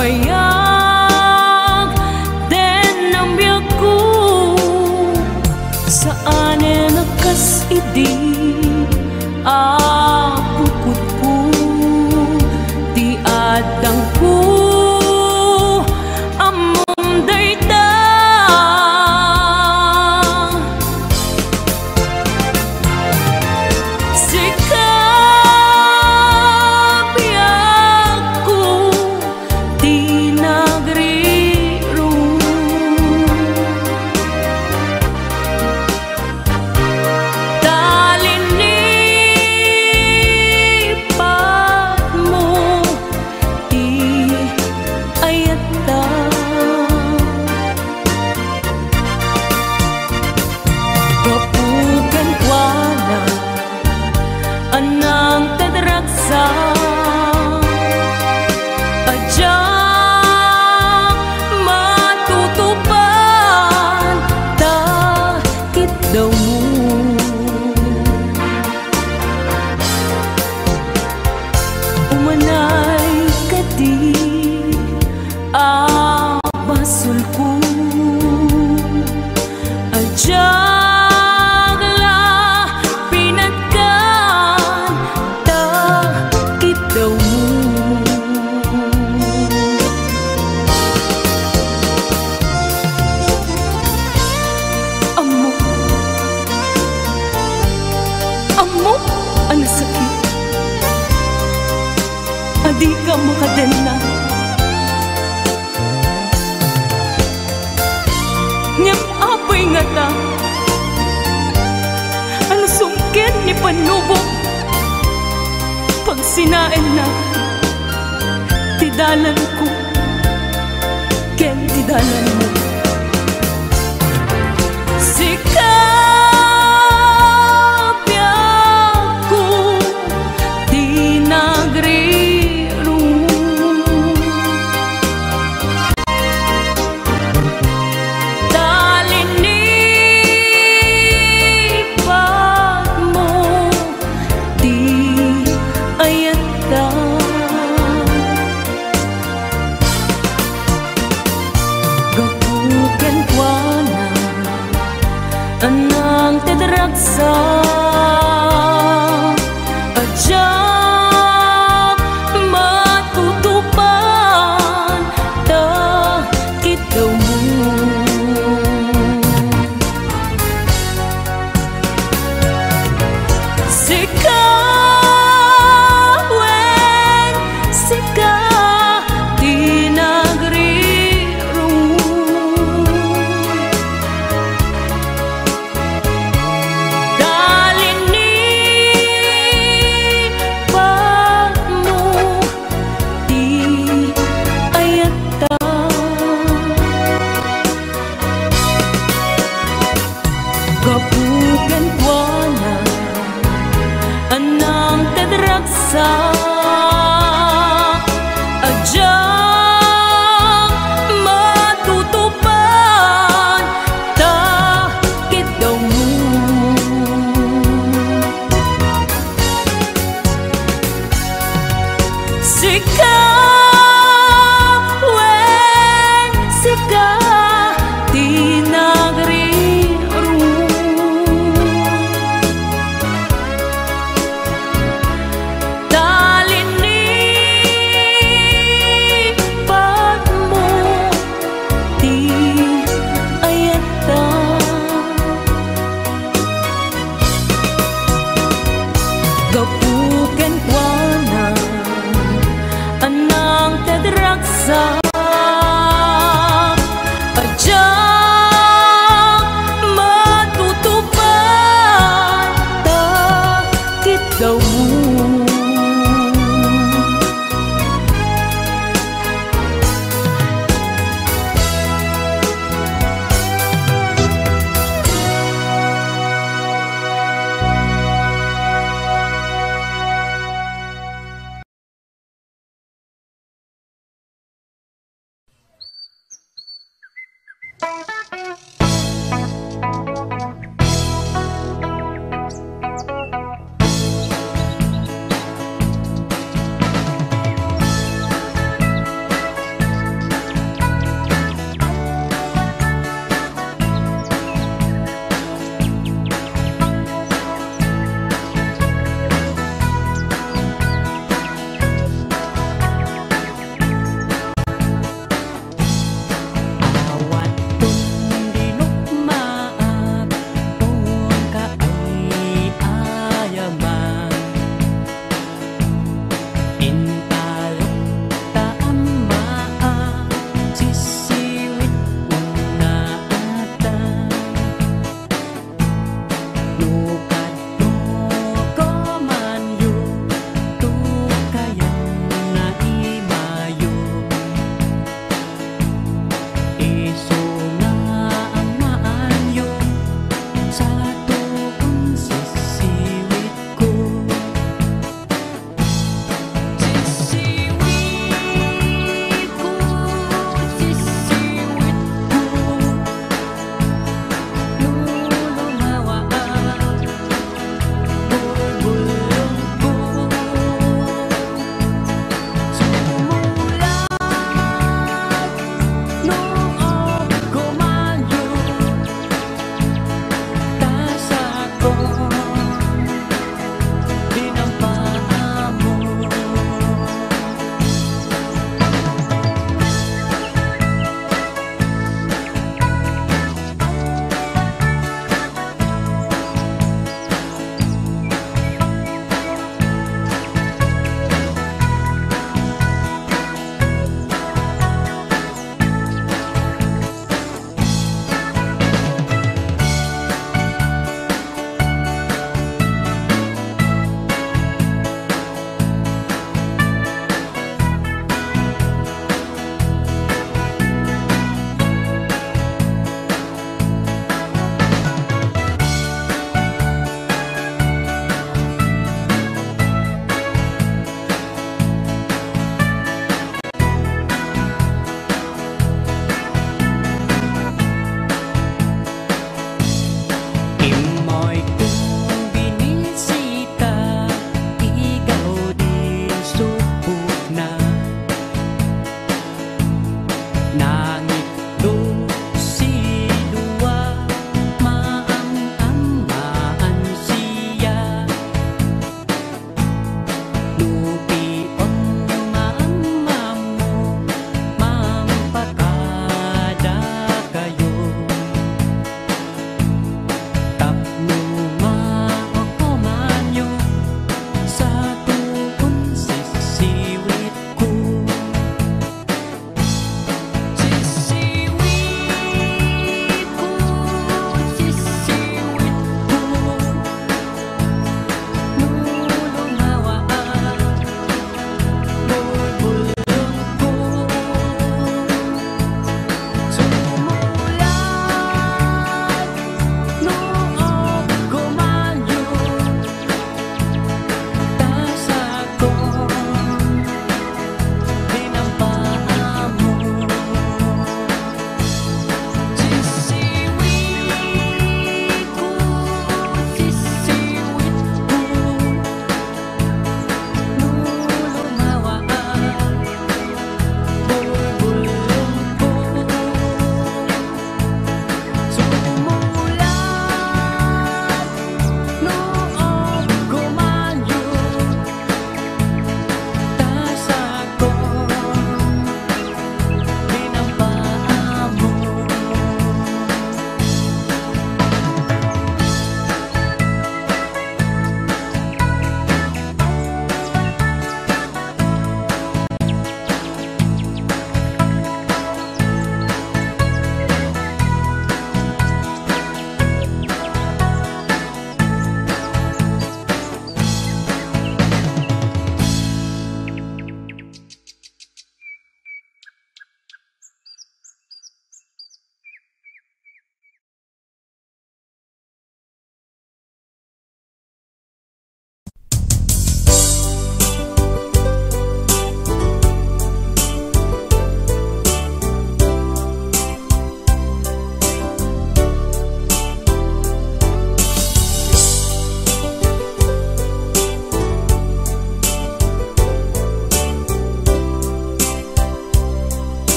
bayag den ang biyaku saan nakas idi apukut ku di adang ku amom dayta anang tadraksa ajang matutupan takit daw mo umanay kadi abasul ko ajang ang sakit, adi ka makadena. Ngem apoy nga ta, ano sungkit ni panubok, pag sinain na, tidalan ko, ken tidalan mo. Anang tadraksa ajang matutupan takit daw mo sikawen sika di nagriru kapugan kuana anang tadraksa ajang matutupan takit daw mo sikawen sika di nagri gapuken kuana anang tadraksa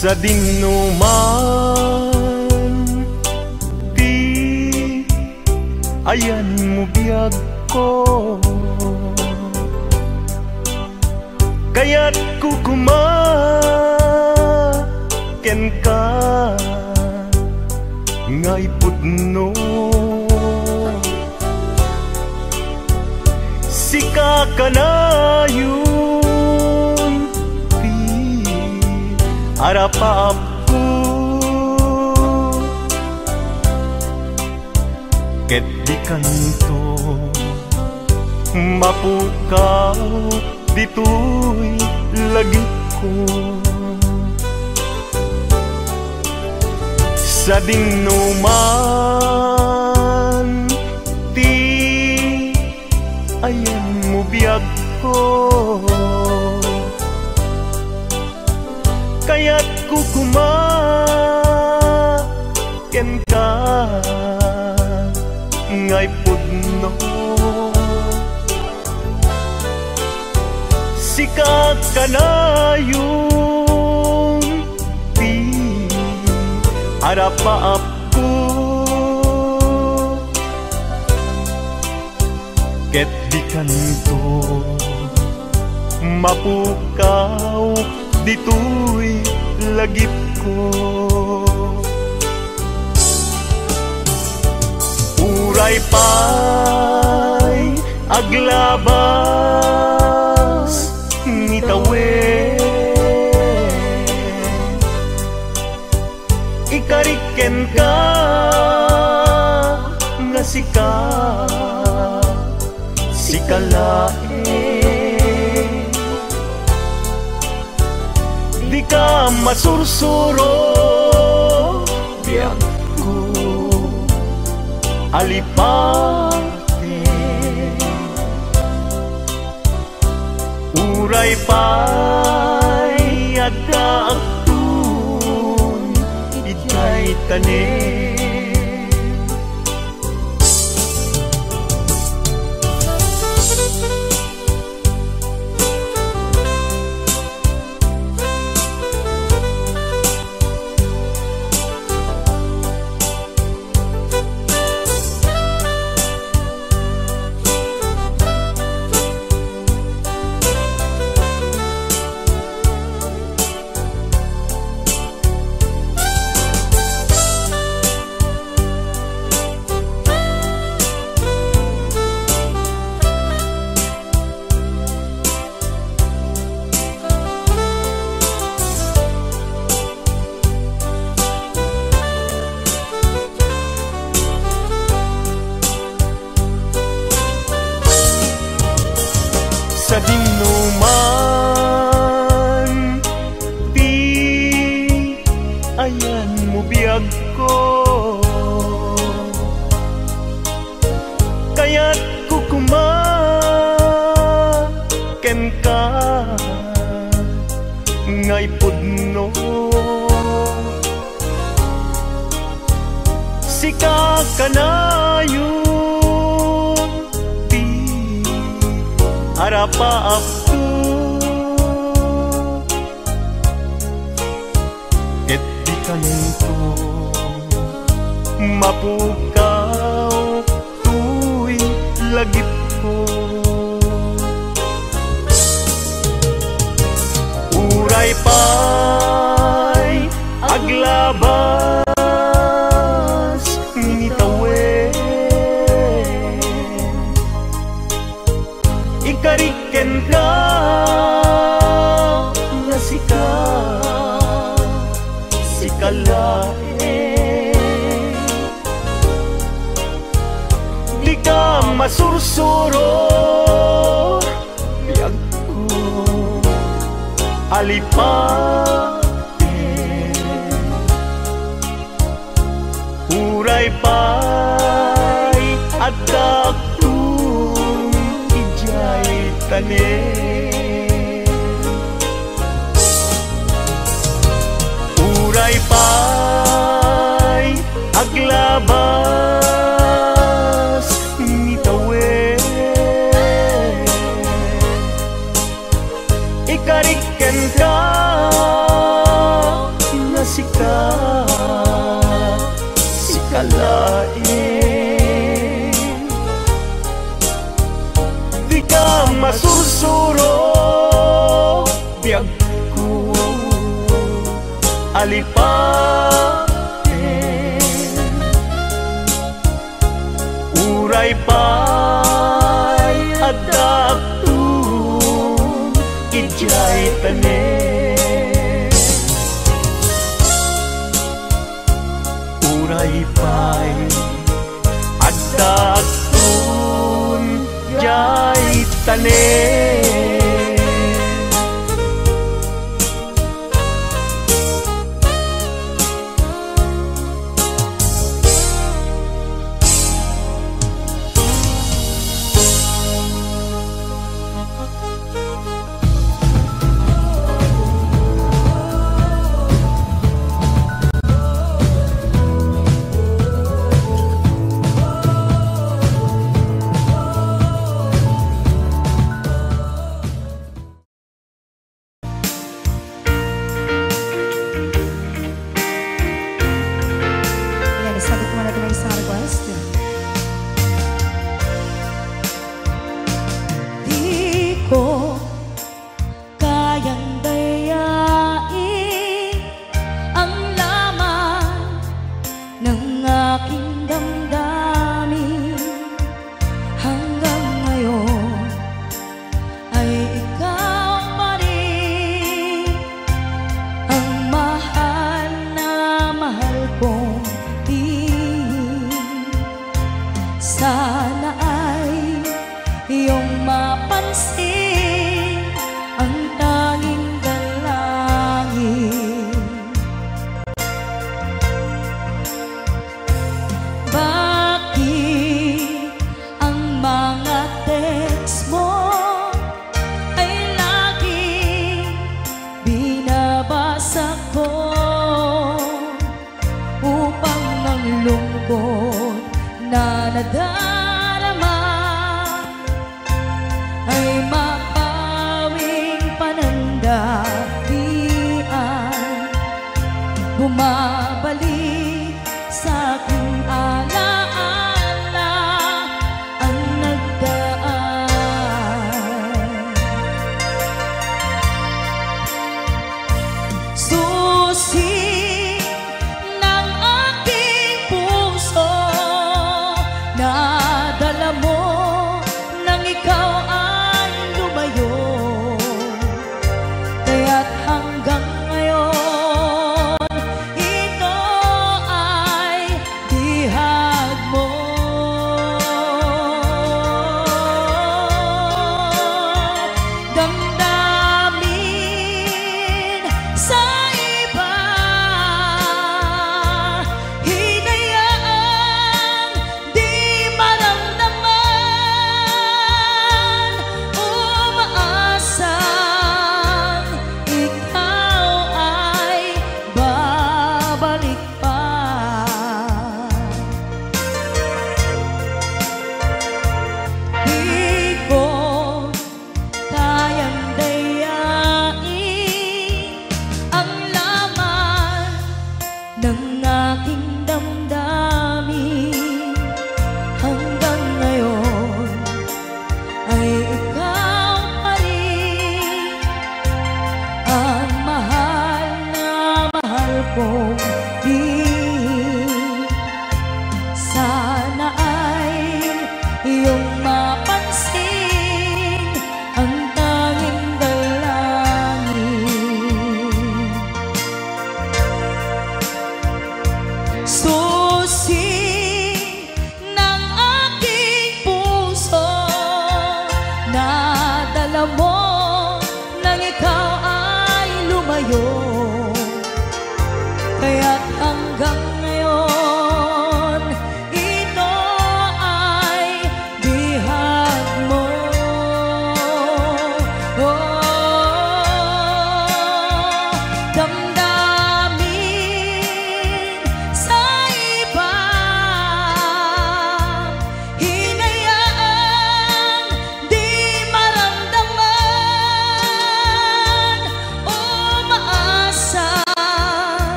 sa dinuman di ayan mo biyag ko, kaya't kukumaken ka ngay pudno. Sika kanayon ti arapap ko, ket di kanto mapukaw dito'y lagip ko. Sa dinuman ti ayan mo biyag ko, kaya't kukumaken ka ngay pudno. Sika kanayon ti arapaap ko, ket di kanto mapukaw dito'y lagip ko. Uray pa'y aglabas ngitawe, ikariken ka nga sikalae, di ka masursuro biyak ko alipate. Uray pa'y adda aktun ijay tanin. Sa dinuman di ayan mo biyag ko, kaya't kukumaken ka ngay pudno. Sika kanayon arapaap ko, ket di kanto mapukaw tu'y lagip ko. Uray pa'y aglabas ngitawe, ikariken ka nga sikalae, di ka masursuro biyag ko alipate. Uray pa'y adda aktun ijay tanin. Uray pa'y aglabas ngitawe, ikariken ka masursuro biag ko alipatin uray pa'y adaptun ijay tanen uray pa'y adaptun jay tanen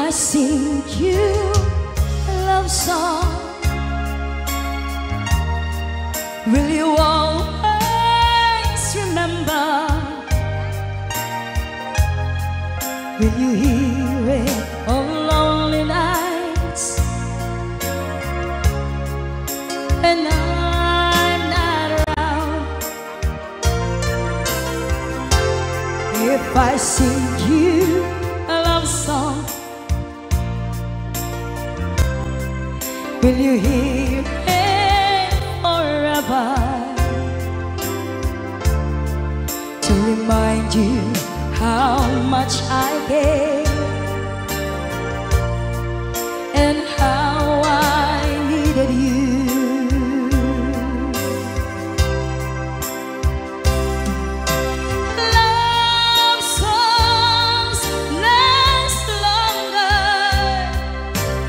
I sing you a love song, will you always remember? Will you hear it on lonely nights and I'm not around? If I sing you a love song, will you hear it forever? To remind you how much I care and how I needed you. Love songs last longer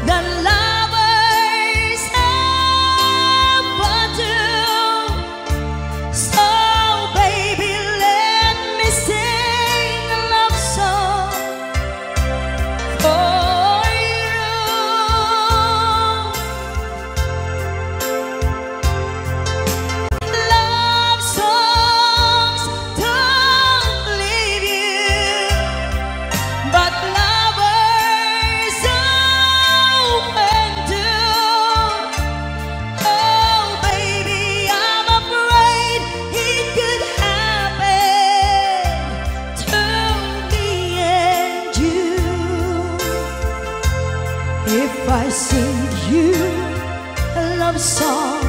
than lovers ever do. So baby, let me sing a love song for you. Love songs don't leave you, but lovers often do. Oh baby, I'm afraid it could happen to me and you. If I sing you a love song,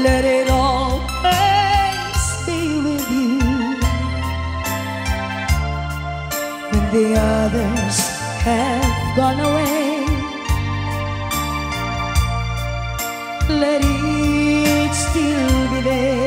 let it always be with you. When the others have gone away, let it still be there.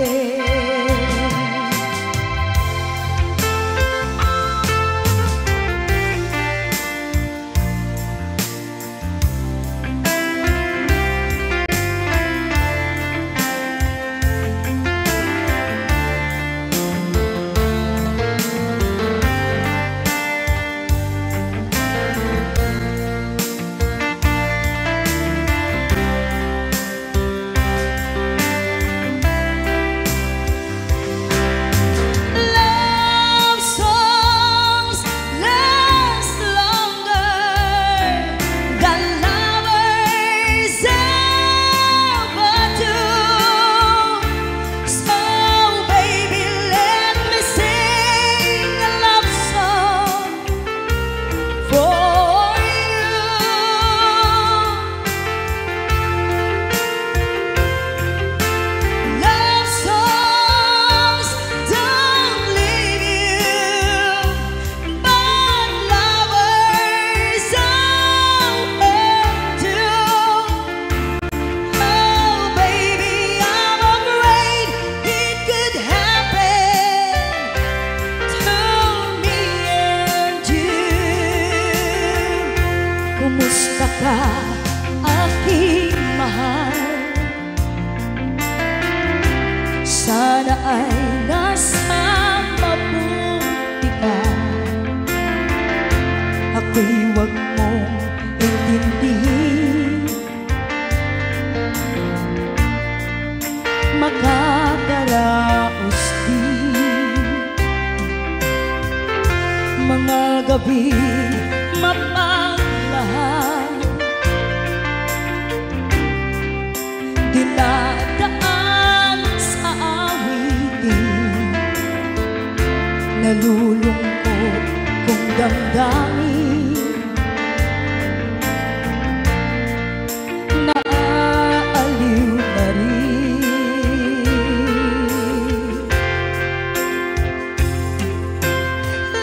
Love songs last longer than lovers ever do. So baby, let me sing a love song for you. Love songs don't leave you, but lovers often do. Oh baby, I'm afraid it could happen to me and you. Kumusta ka, aking mahal? Sana ay nasa mabuti ka. Ako'y huwag mong intindihin, makakaraos din mga gabi mapaglahan, dinadaan sa awitin, nalulungkot kong damdamin, naaaliw na rin.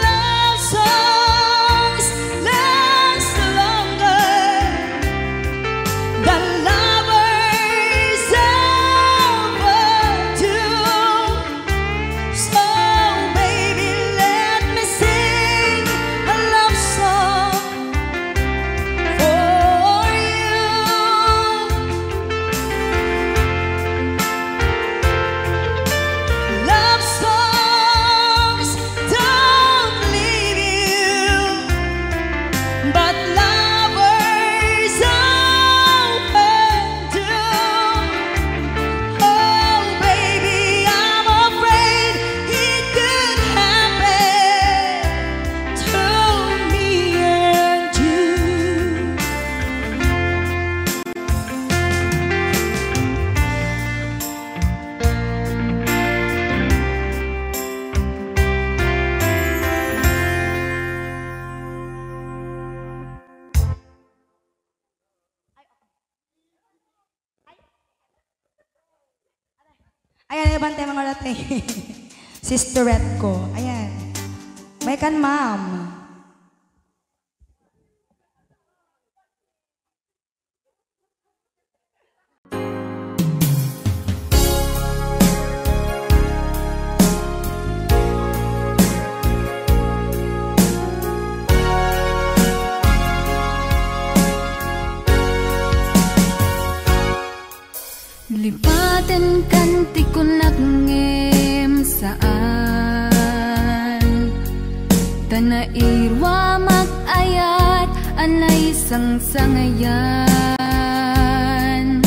Love songs last longer than lovers ever do. So baby, let me sing a love song Ayan, ibang tema nga natin. Sisterette ko. Ayan. May kan, ma'am. Lipaten kanti ko nagngem saan Tanairwa mag-ayat anay sang-sangayan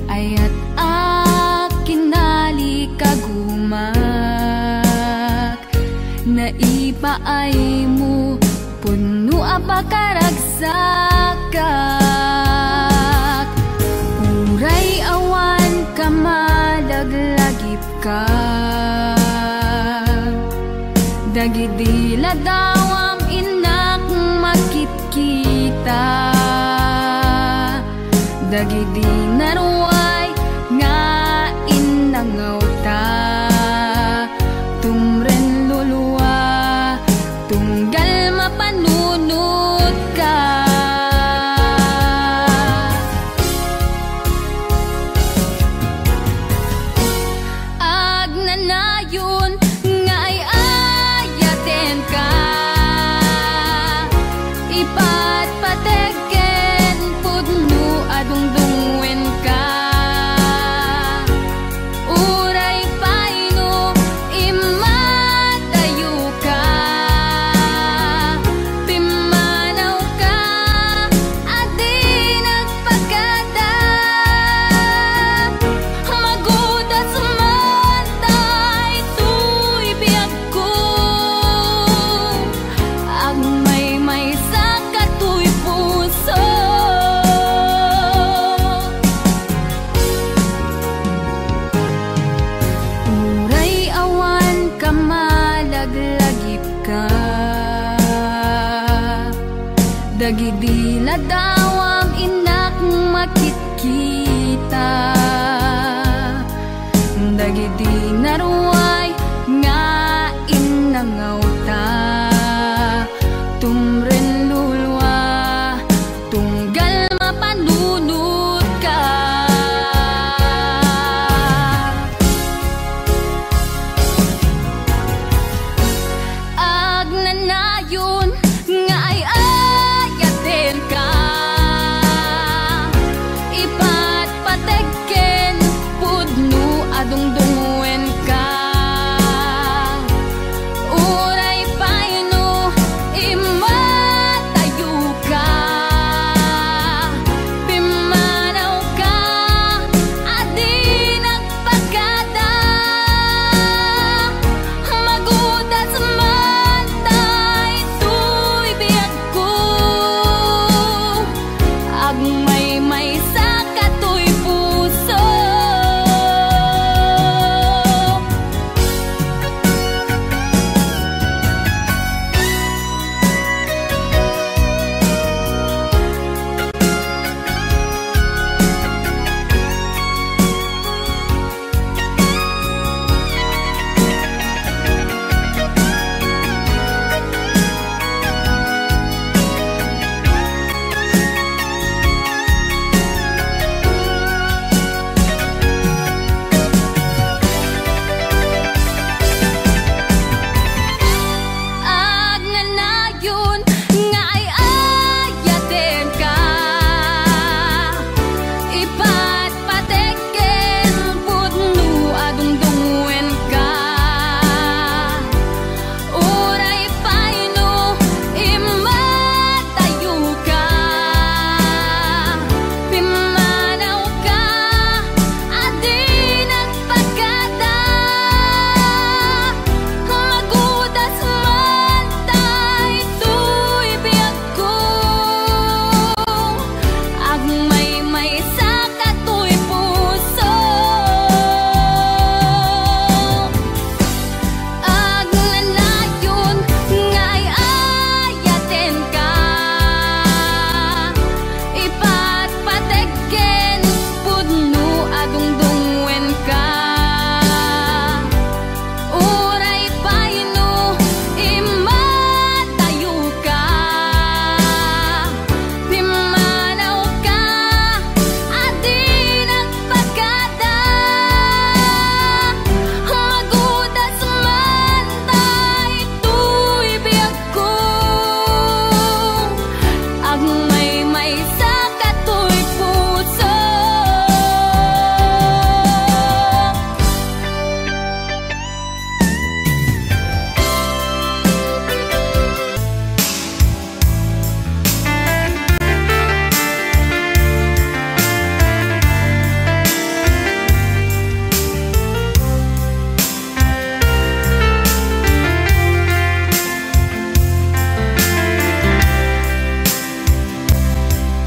Ayat akinali kagumak Naipaay mo puno apakaragsakak Uray awan kamadaglagip ka Dagidila dawam inak makit kita Dagidi naruay nga inangaw ta Tumren luluwa tunggal mapanunod ka Agnanayon nga ay ayaten ka Ipatpateken pudno adungdungwen ka Uray paino imatayo ka Pimanaw ka at di nagpagkada Magudas man tay tuy biyag ko Ang may sa katuy puso Uray awan kamalaglagip ka Dagidi na dawam inak makit kita Dagidi naruay nga inangaw ta Tumren lulwa tunggal mapanunod ka Agnanayon nga ay ayaten ka Ipatpateken pudno adungdungwen ka Uray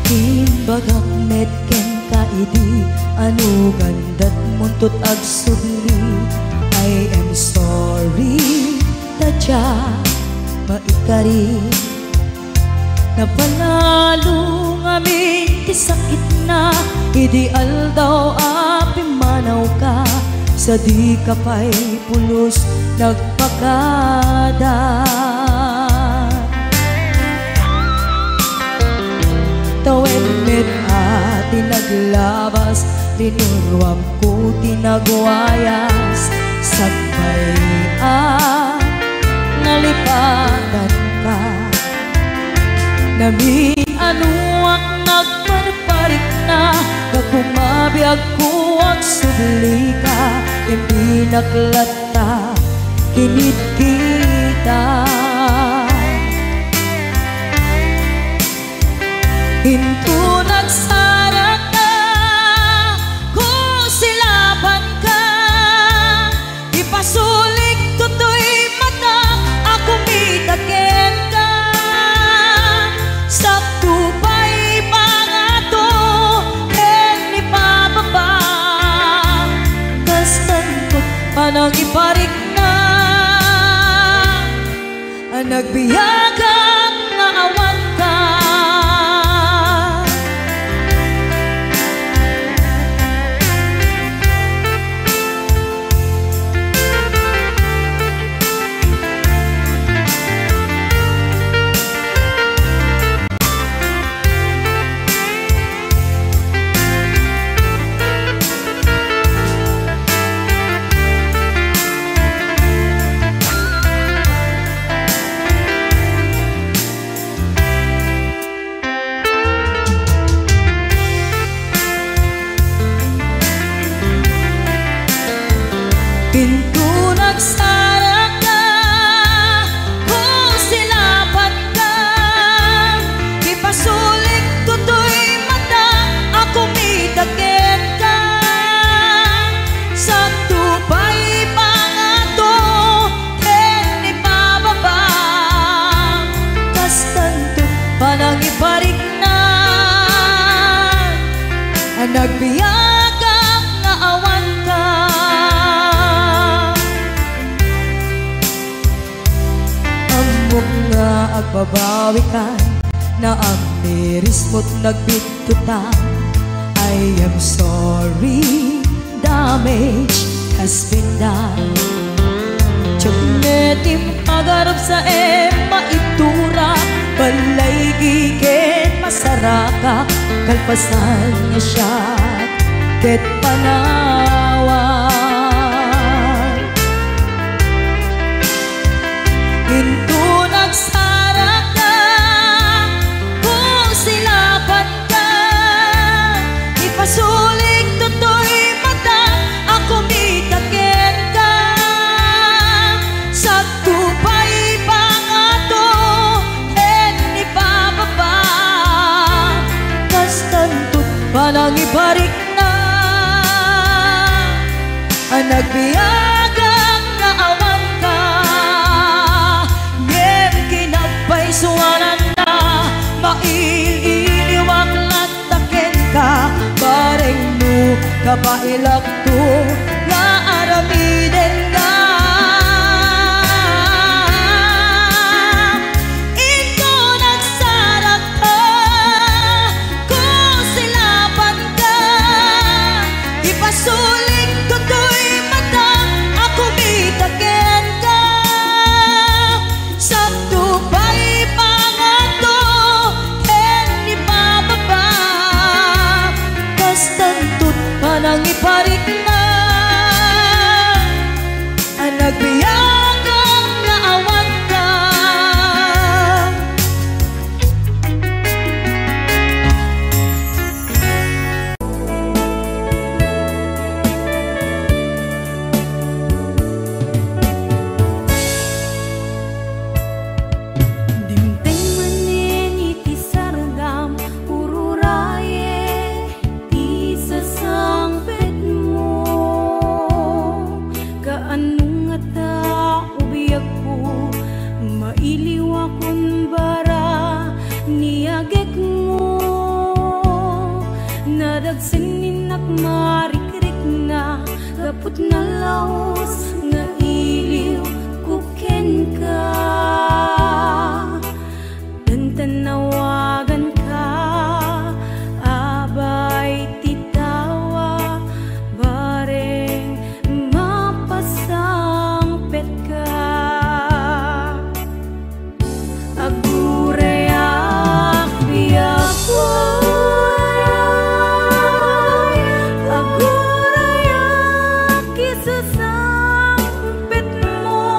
Timbagak met ken kaidi anu gandat muntut ag subli. I am sorry tadya maikari napanalo ngamin ti sakit na ideal daw api manaw ka sa di ka pa'y pulos nagpakada. Tawen met ati naglabas tinurwam ko tinagwayas sagbay nalipatan ka nami anuak nagparparik na nagkumabiyag ko ang subli ka hindi naklata kinit kita hinto nagsara ka kung silaban ka ipasulik tutoy mata ako mitaken ka sakto pa'y pangato ken ni pababa kastantot panang iparik na nagbiyagang nga awan ka. Pinto nagsara ka kung silaban ka ipasulik tutoy mata ako mitaken ka sakto pa'y pangato ken ni pababa kastanto panang iparik na nagbiyagang nga awan ka. Nga agbabawi ka na ang miris mo't nagbitutan. I am sorry, damage has been done. Tiyagnetim agarap sa maitura balay gigit masaraka kalpasan niya siya ket panawan hinto nagsara ka kung silaban ka ipasulik tutoy mata ako mitaken ka sakto pa'y pangato ken ni pababa kastantot panang ibarik na nagbiyagang nga awan ka ngem kinagpaisuanan na maililiwag lataken ka bareng mo kapailak to nga aramiden ka ito nagsarap ka kung silaban ka ipasulik tutoy mata ako mitaken ka sakto pa'y pangato ken ni pababa kastantot panang iparik na Nadagsinig marikrik nga gapot na laos nga iliw kuken ka. Tanawagan ka, abay titawa, bareng mapasangpet ka. Agurayak biyak agurayak isasangpet mo,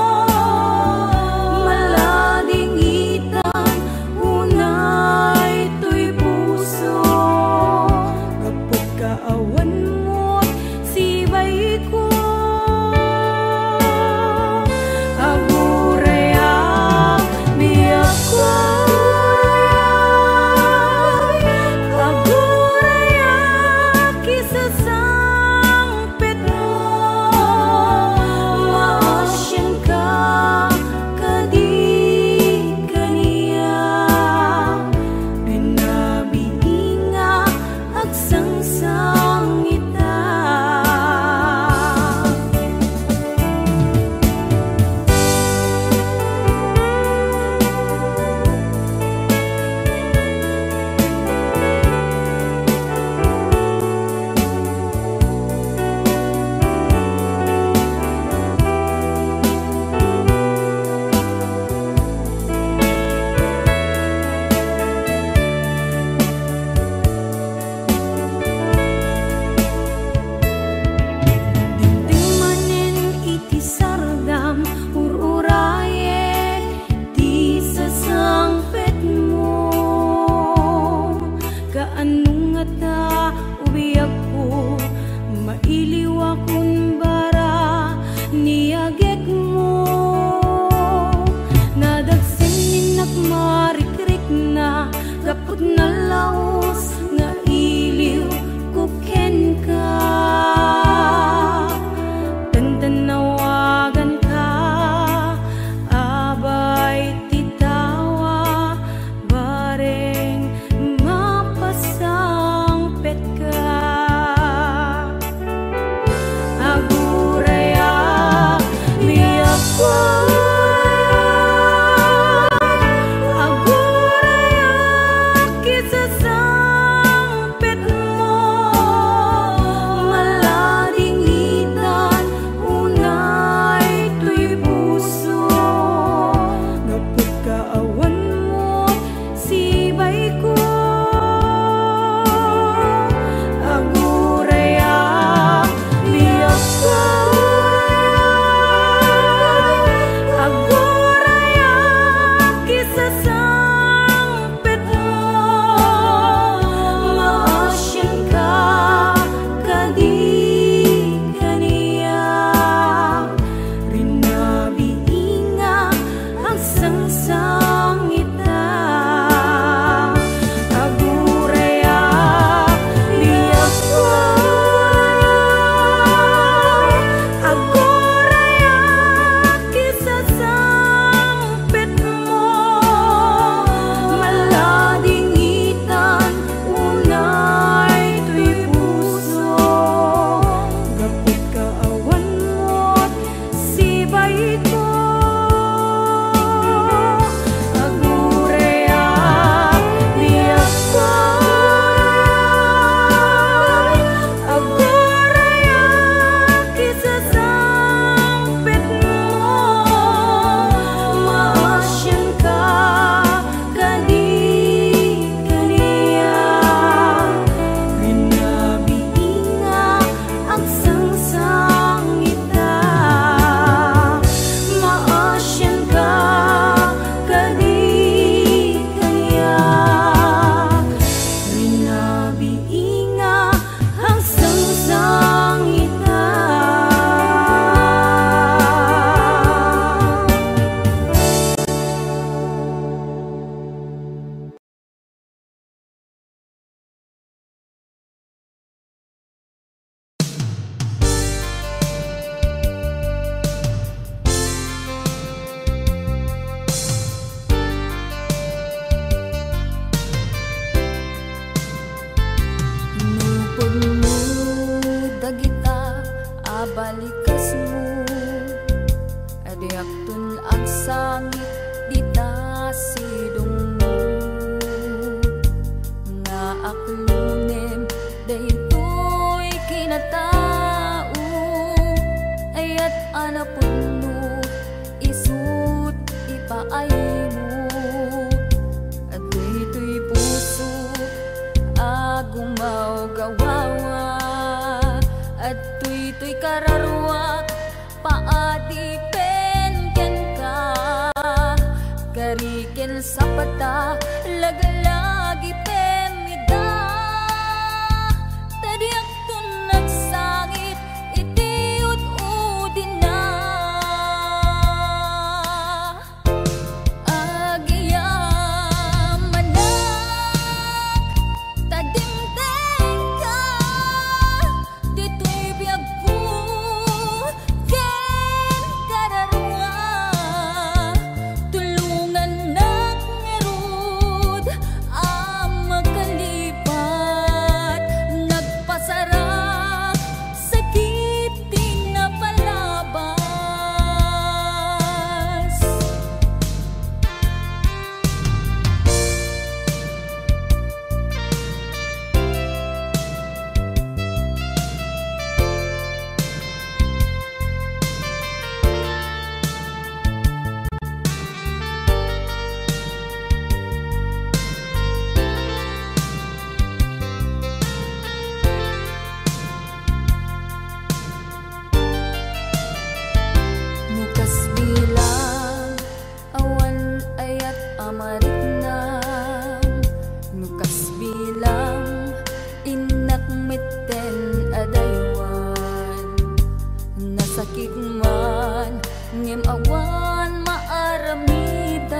malading itan unay to'y puso. Kapag kaawan mo't sibay ko, agurayak biyak ko, agurayak isasangpet mo, maasyan ka kadi kaniya. Binabiinga agsangsang ita. Manin iti sardam ururayek di sasangpet mo. Kaanong nga ta ubiyak ko, mailiw akong bara niyagek mo. Nadagsinig marikrik na gapot na laos nga iliw kuken ka. Tanawagan ka, abay titawa, bareng mapasangpet ka. aklunem daytoy kinatao ayat anapunno isut ipaay mo at daytoy puso agumaw gawawa at tuy kararwak paadipen ken ka kariken sa pata lagalagi pemida tadiak tun nagsangit itiut udin na agiyamanak tadimteng ka dito'y biyag ko ken kararwa tulungan nak ngerud ang makalipat nagpasarap sakit din na palabas Nukas bilang awan ayat amarit na Nukas bilang inak mitten adaywan Nasakit man ngem awan maaramidak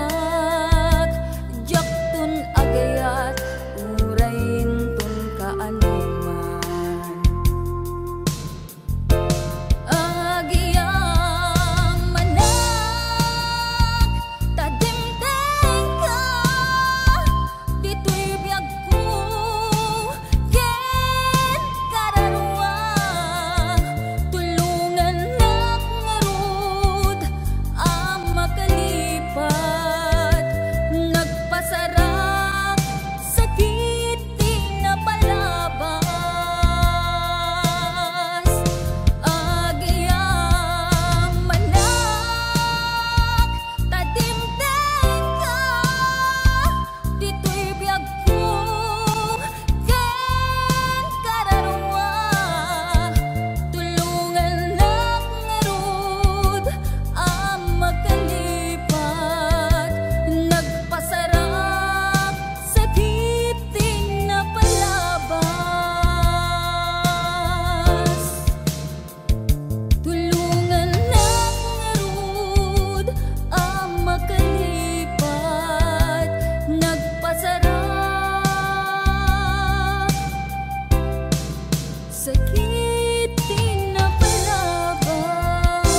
Jaktun agayat urain tun kaanuman agiyamanak tadimteng ka dito'y biyag ko ken kararwa tulungan nak ngarud ang makalipat nagpasarap sakit din na palabas agiyamanak tadimteng ka dito'y biyag ko ken kararwa tulungan nak ngarud ang makalipat nagpasarap sakit din na palabas tulungan nak ngarud ang makalipat nagpasarap sakit din na palabas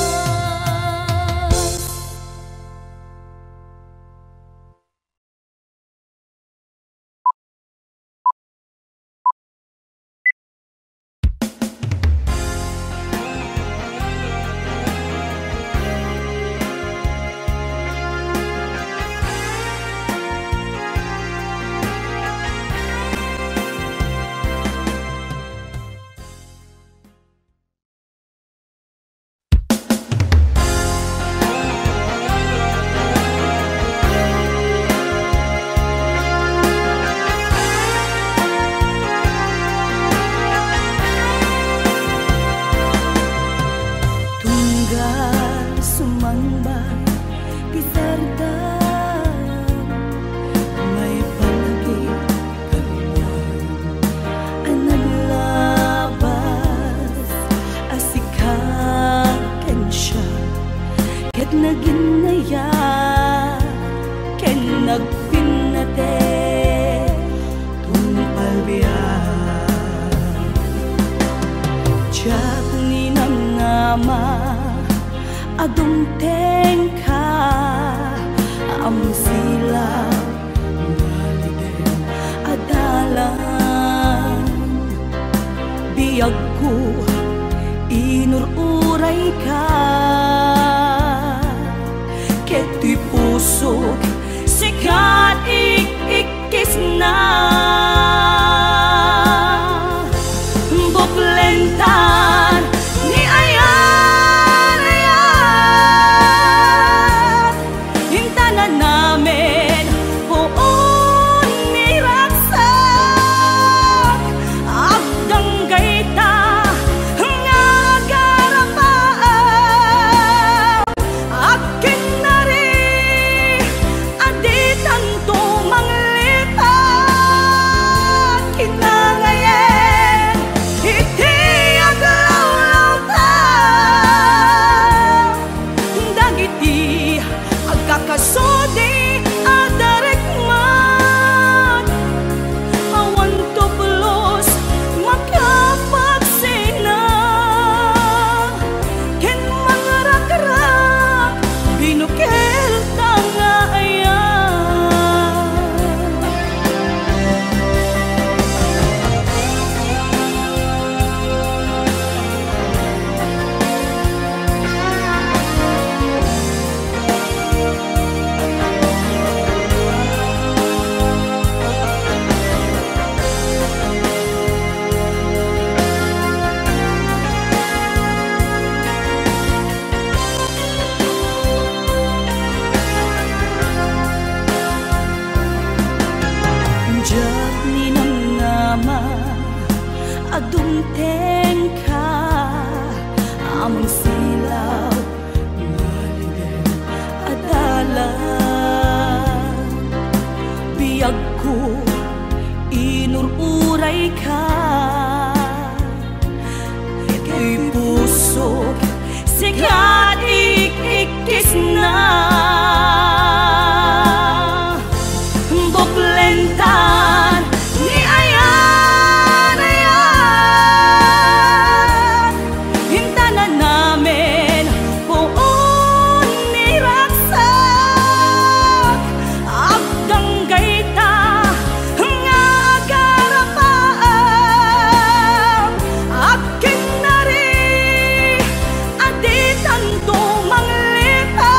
tunggal sumambang pisardan may palagi kaluman ang naglabas asikakan siya ket naginaya ken nagpinate tumpal biyan Diyak ninamnama adumteng ka am sila ngaliden adalan biyag ko inururay ka keto'y pusok sikat ikis na adumteng ka amang silaw ngaliden adala biyag ko inururay ka ito'y pusok sikat ikikis na buklentan ni ayan ayan hintanan namin buon ni raksak agdang gaita nga agarapaan aking nari aditan to manglita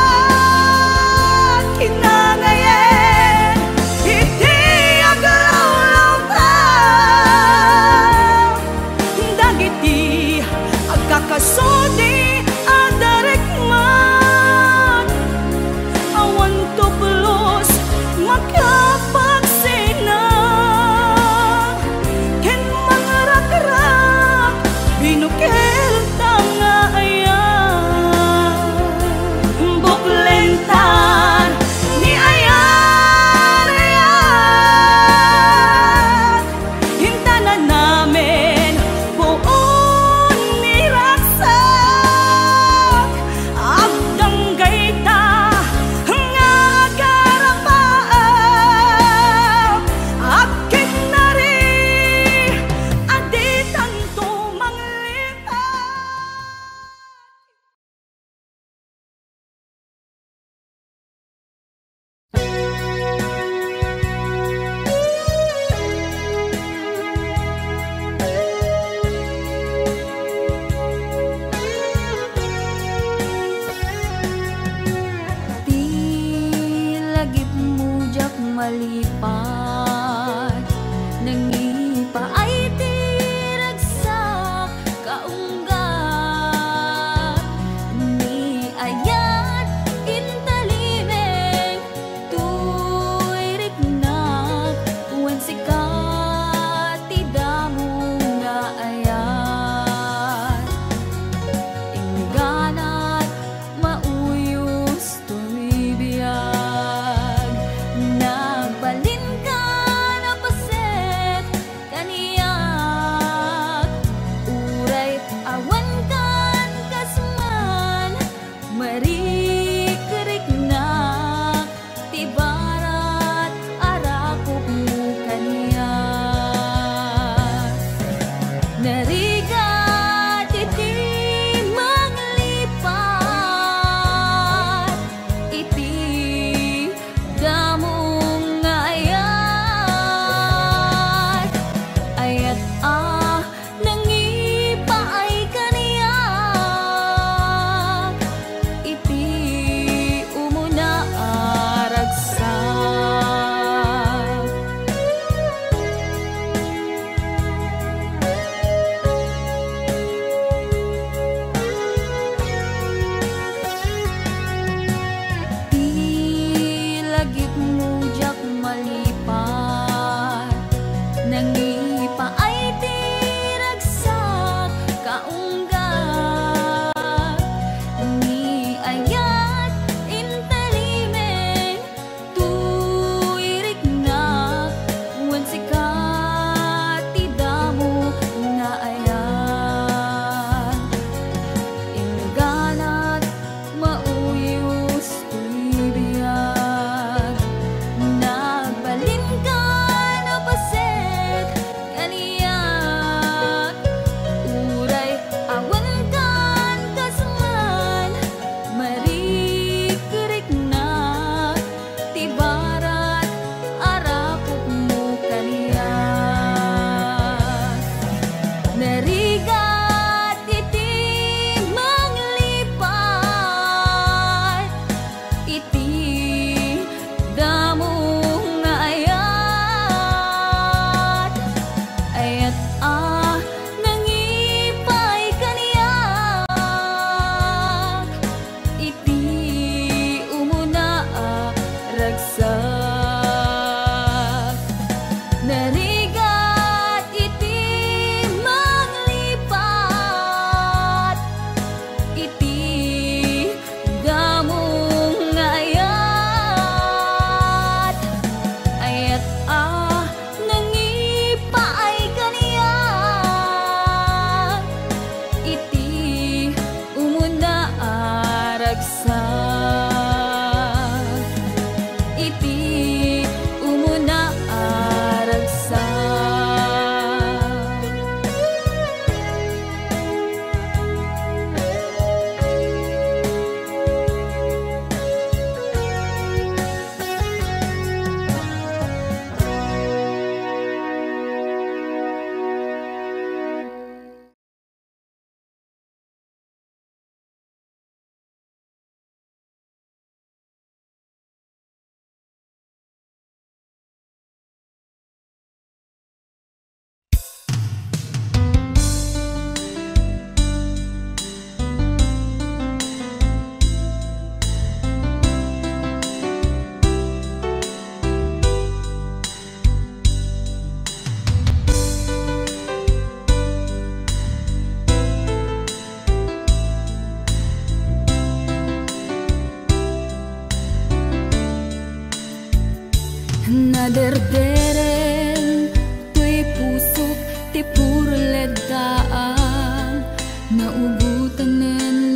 Maderderen tuy pusok ti puro ledaan, naubutan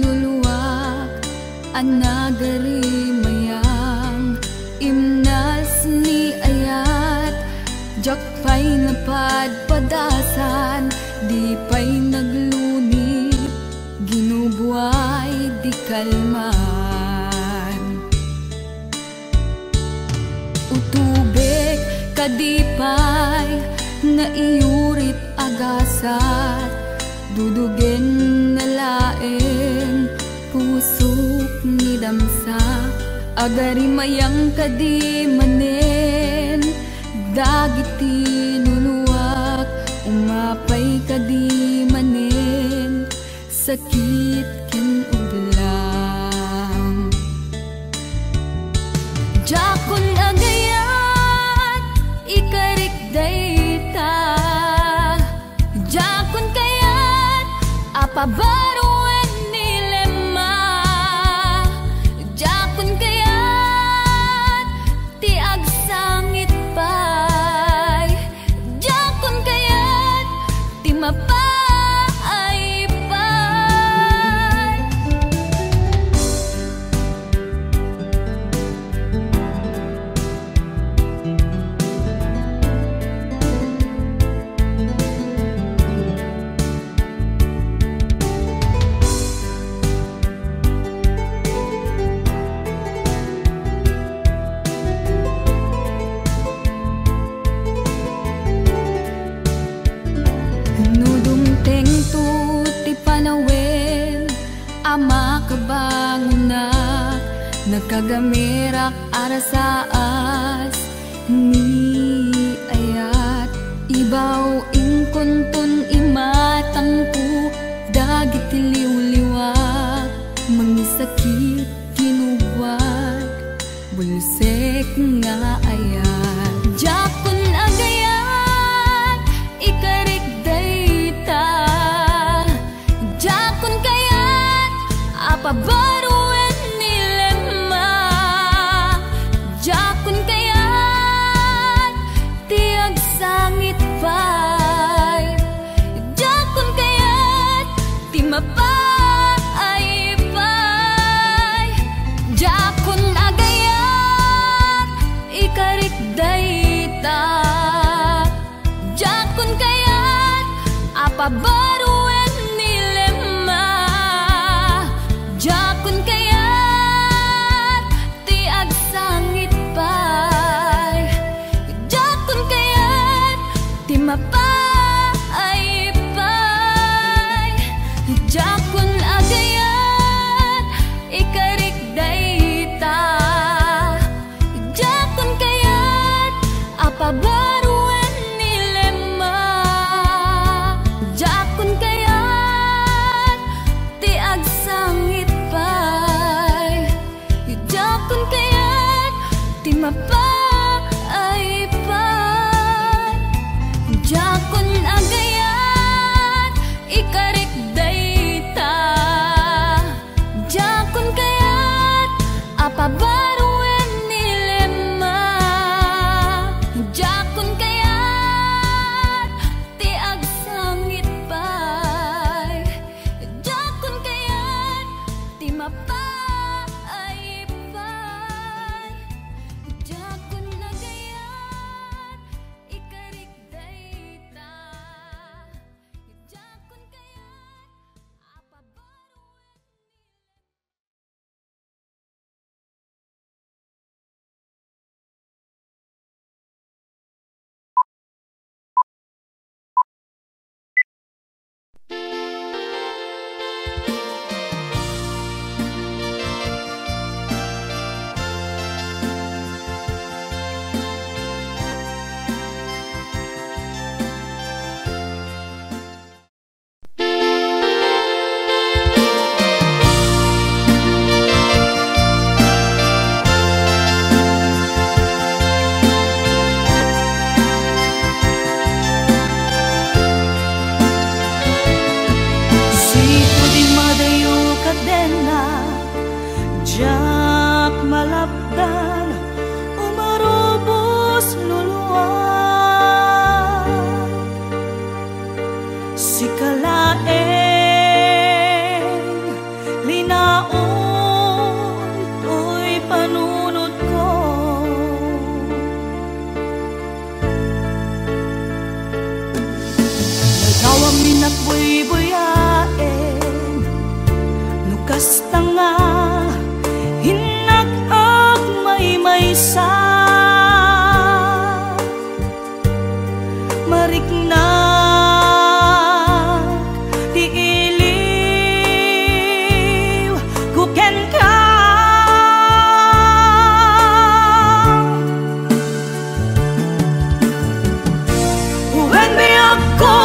luluwak anagari mayang imnas ni ayat jak pay napadpadasan di pay nagluni ginubuay di kalman utubek kadipay na iurit agasat dudugen na laeng pusok ni damsa agari mayang kadi manen dagiti nuluwak umapay kadi manen sakit ken uglang jakon agayat ikarik dayta jakon kayat apabaruan nilema jakon kayat ti agsangit pay jakon kayat ti mapay pay nudumteng tu ti panawen ama kabangunak nagkagamirak arasaas ni ayat ibaw ingkuntun imatangku dagiti liwliwak mangisakit kinuwag bulsek nga ayat jakon agayat ikarik dayta jakon kayat apabaruan nilema jakon kayat ti agsangit pay jakon kayat ti mapay pay jakon agayat ikarik dayta jakon kayat apabaruan nilema jakon kayat ti agsangit pay jakon kayat ti mapay pay jakon agayat ikarik dayta jakon kayat apabaruan nilema jakon kayat ti agsangit pay jakon kayat ti mapay pay jakon agayat ikarik dayta jakon kayat apabaruan nilema jakon kayat ti agsangit pay jakon kayat ti mapay pay jakon agayat ikarik dayta jakon kayat apabaruan Jak malapdan umarubos lulu buybuyaen nukas tanga hinag-ag may-maysa mariknag ti iliw kuken ka when may ako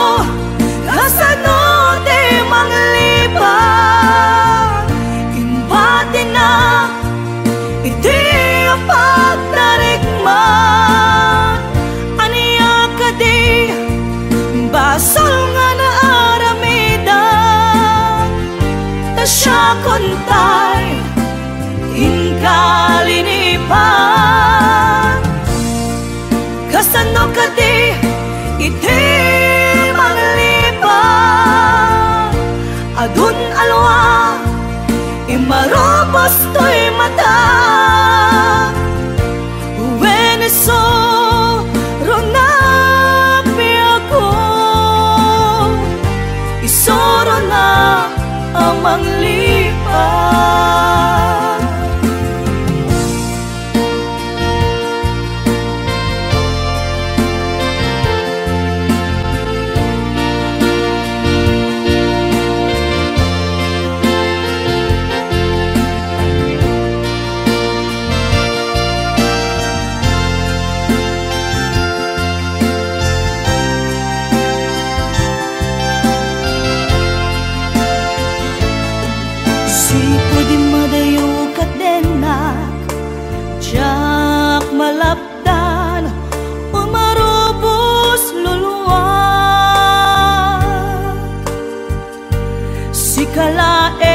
kasano ti manglipan imbati na iti pagtarikman aniya ka di basol nga naaramidan ta siya kontay inkalinipan kasano ka di iti manglipan adun alwa imarobos to'y mata Veneso ronapi ako isoro na ang manglipan sipo di madayo kadenak jak malapdan umarubos luluwag si kalaeng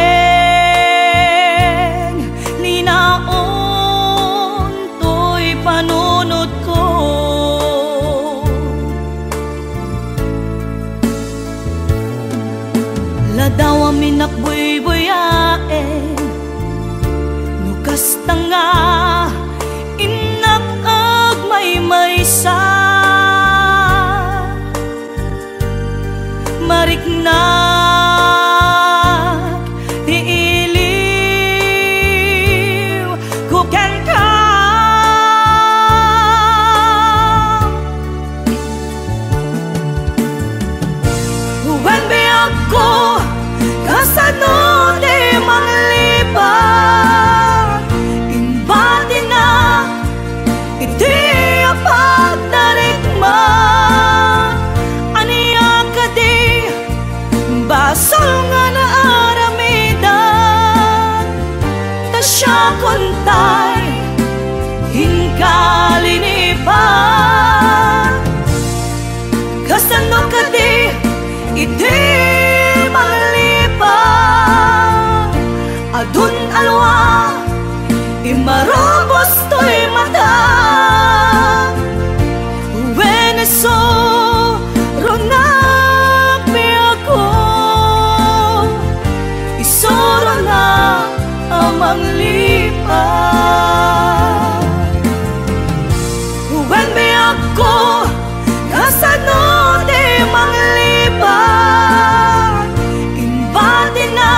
linaon to'y panunod ko ladaw amin nakbuy-buyaen nukas tanga inag-ag may-maysa mariknag ti iliw kuken ka when may ako kasano di manglipan imbati na iti pagtarikman aniya ka di basol nga naaramidan ta siya kontay hinkalinipan kasano ka di iti manglipan adun alwa imarobos to'y mata Veneso ronapi ako isoro na ang manglipan when may ako kasano di manglipan imbati na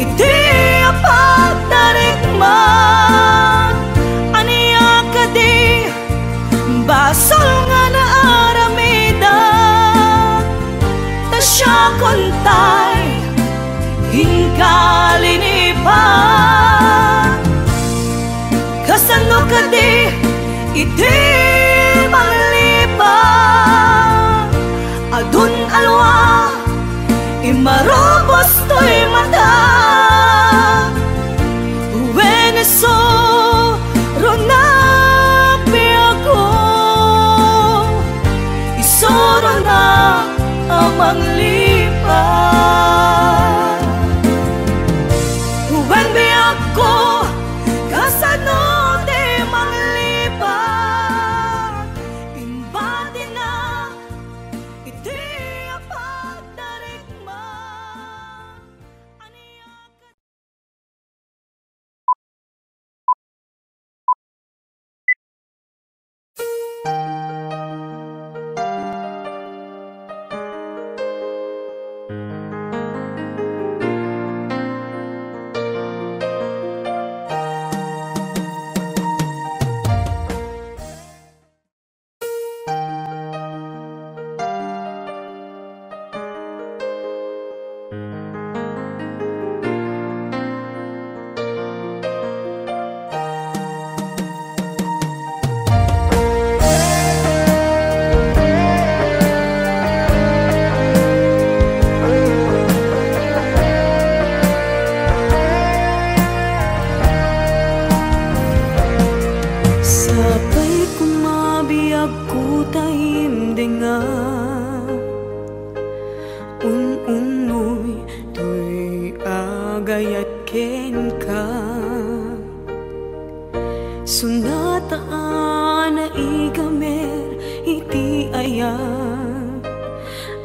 iti pagtarikman aniya ka di basol nga naaramidan ta siya kontay hinkalinipan kasano ka di iti manglipan adun alwa imarobos to'y mata Veneso ronapi ako isoro na ang manglipan when may ako kasano di manglipan imbati na iti pagtarikman aniya ka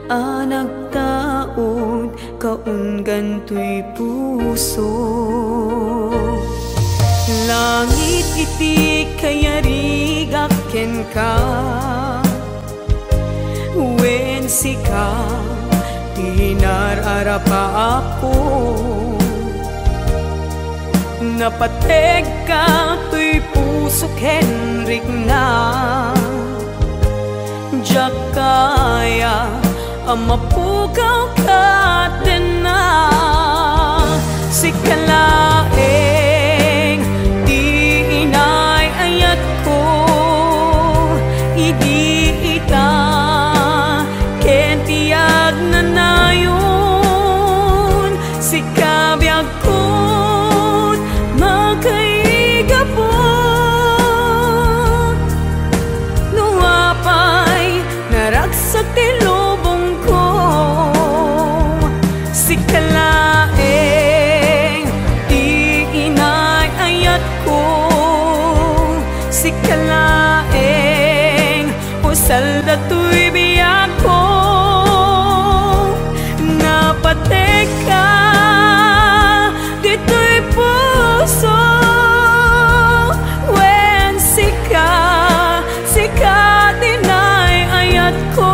nagtaod kaun gantoy puso. Langit iti kayarigak ken ka, wen sika tinararapa ako. Napateg ka tuy puso Henrik na, diyak kaya amapukaw ka din na. Sikalaeng di inay ayat ko, idi ita ken tiyag na nayon. Sikabiyag ko makaigapon, nuapay naragsak ti lubong ko. Sikalaeng di inay ayat ko, sikalaeng usal datoy biyak ko. Napatek ka dito'y puso, wen sika dinay ayat ko.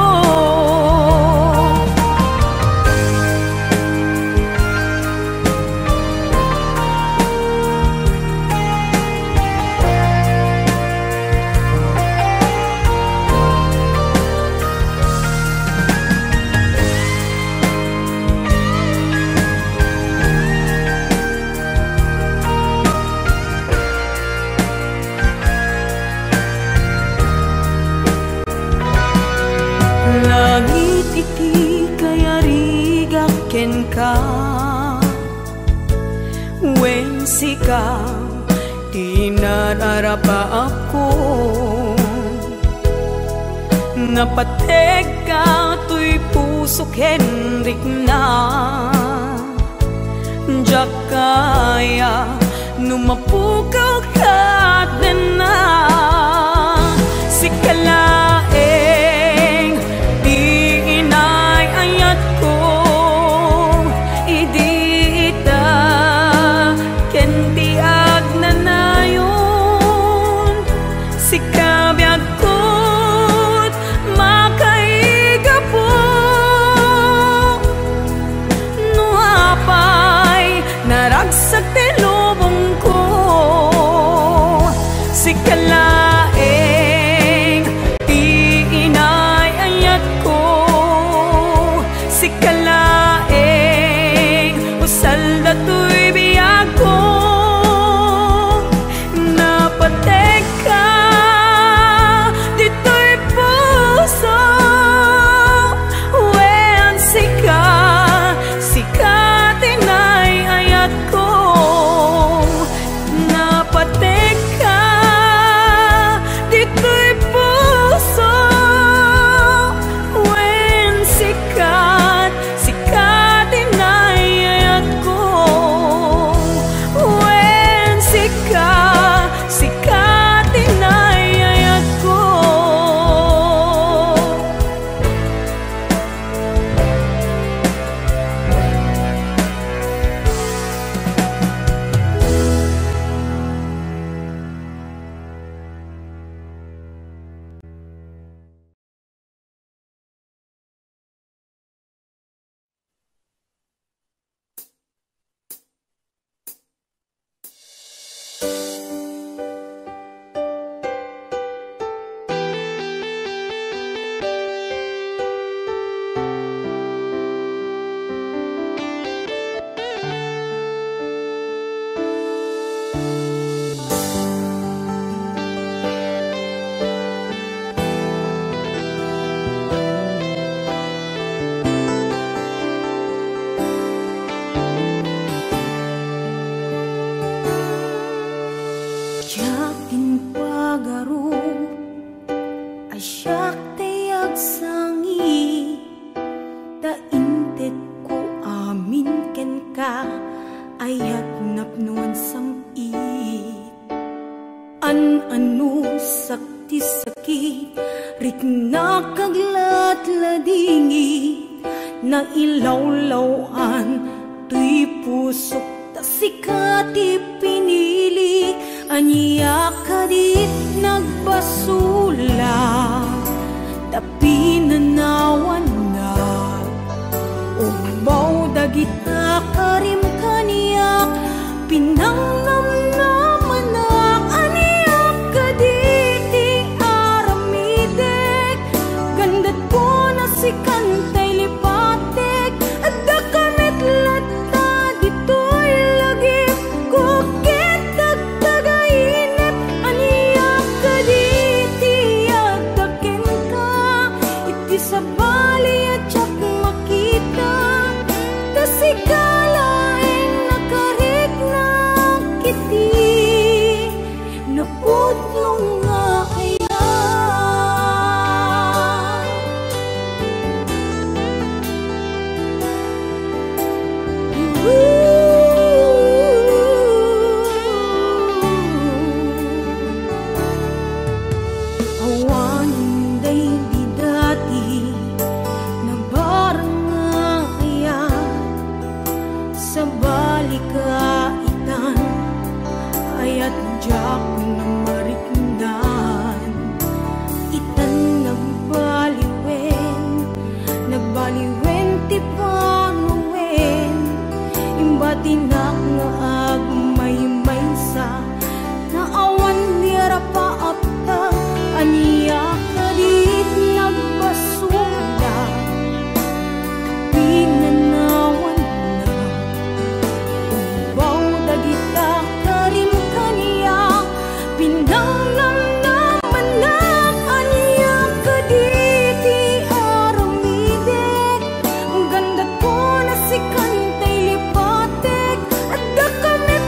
Langit iti kayarigak ken ka, wen sika tinararapa ako. Napateg ka tuy puso Henrik na, diyak kaya numapukaw ka din na. Sikalaeng di inay ayat ko, idi ita ken tiag na nayon. Sikabiyag ko't makaigapo, nuapay naragsak ti lubong ko. na ilawlawan tuy pusok ta sikati pinili anya kadit nagbasula tapi nanawan na ubaw dagita karim kaniyak pinangnam naman na aniyak kaditi aramidek gandat ko na si kantay lipatek at dakamit lata dito'y lagi kukit tagtagainip aniyak kaditi at dakin ka iti sa bali at tsak makita tasikalaing nakarik na kiti naputlong nga kaya awanin day di dati na barang nga kaya sa balikaitan ayat jak na mariknan itan nagbaliwen ti panuwen imbatinak nga agmay sa naawan nira paapta aniya kadit nagbasula pinanawan na ubaw dagita karim kaniya pinangnam naman na aniya kaditi aramidek ang ganda ko na si kantay lipatek at dakamit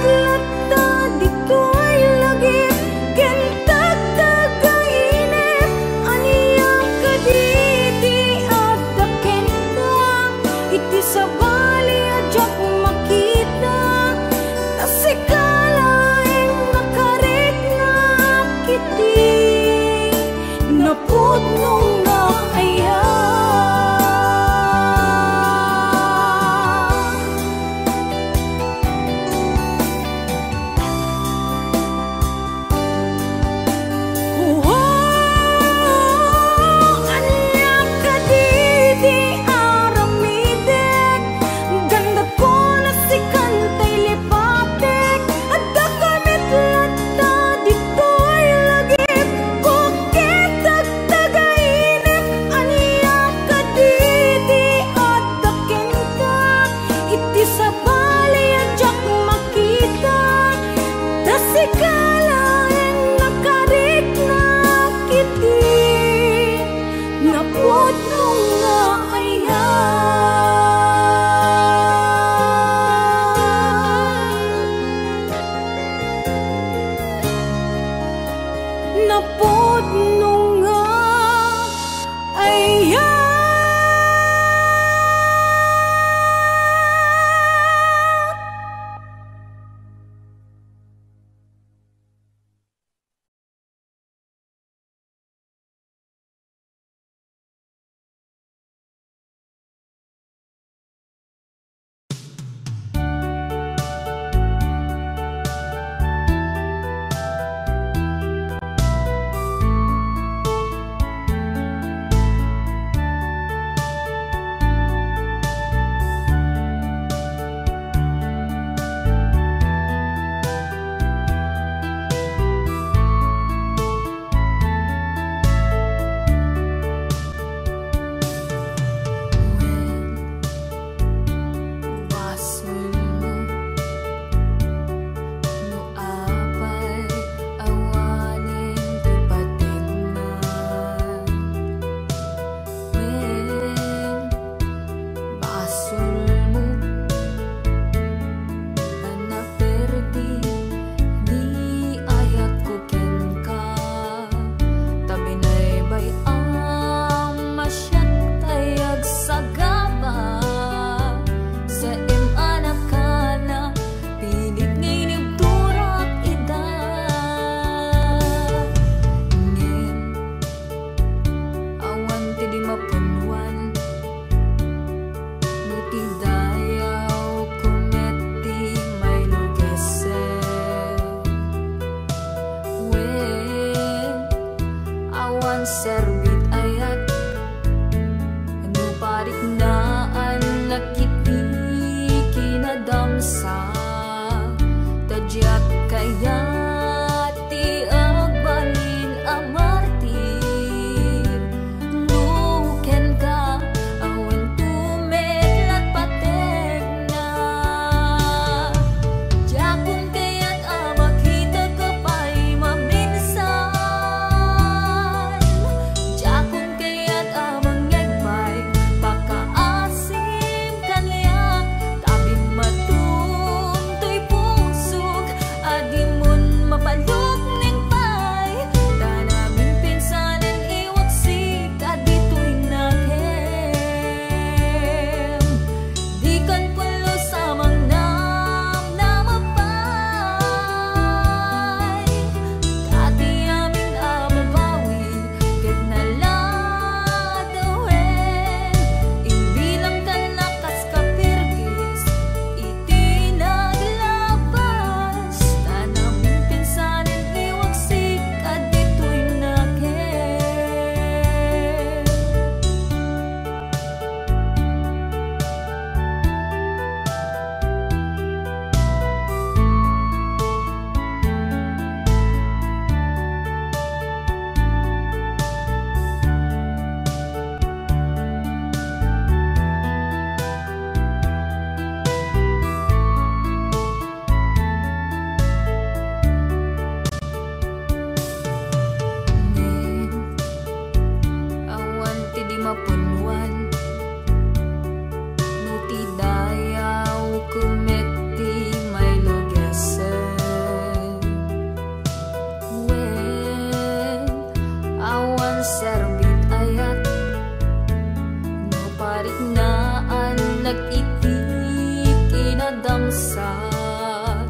nag-itik inadamsak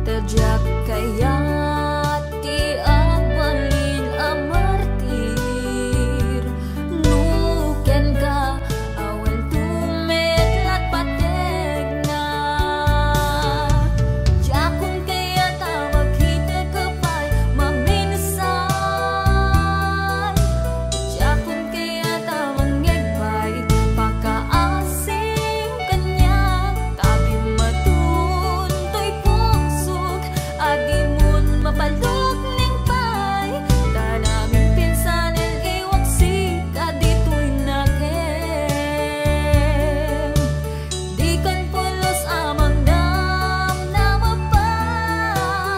tadyak kaya ti abalin amartir nuken ka awan tumetlat pateg na jakun kaya tawag kita kapay maminsan jakun kaya tawag ngegbay pakaasing kanya tabi matuntoy puksok agimun mapalok ning pay tanaming pinsanen iwak sika dito'y nakem di kan pulos amang dam na mapay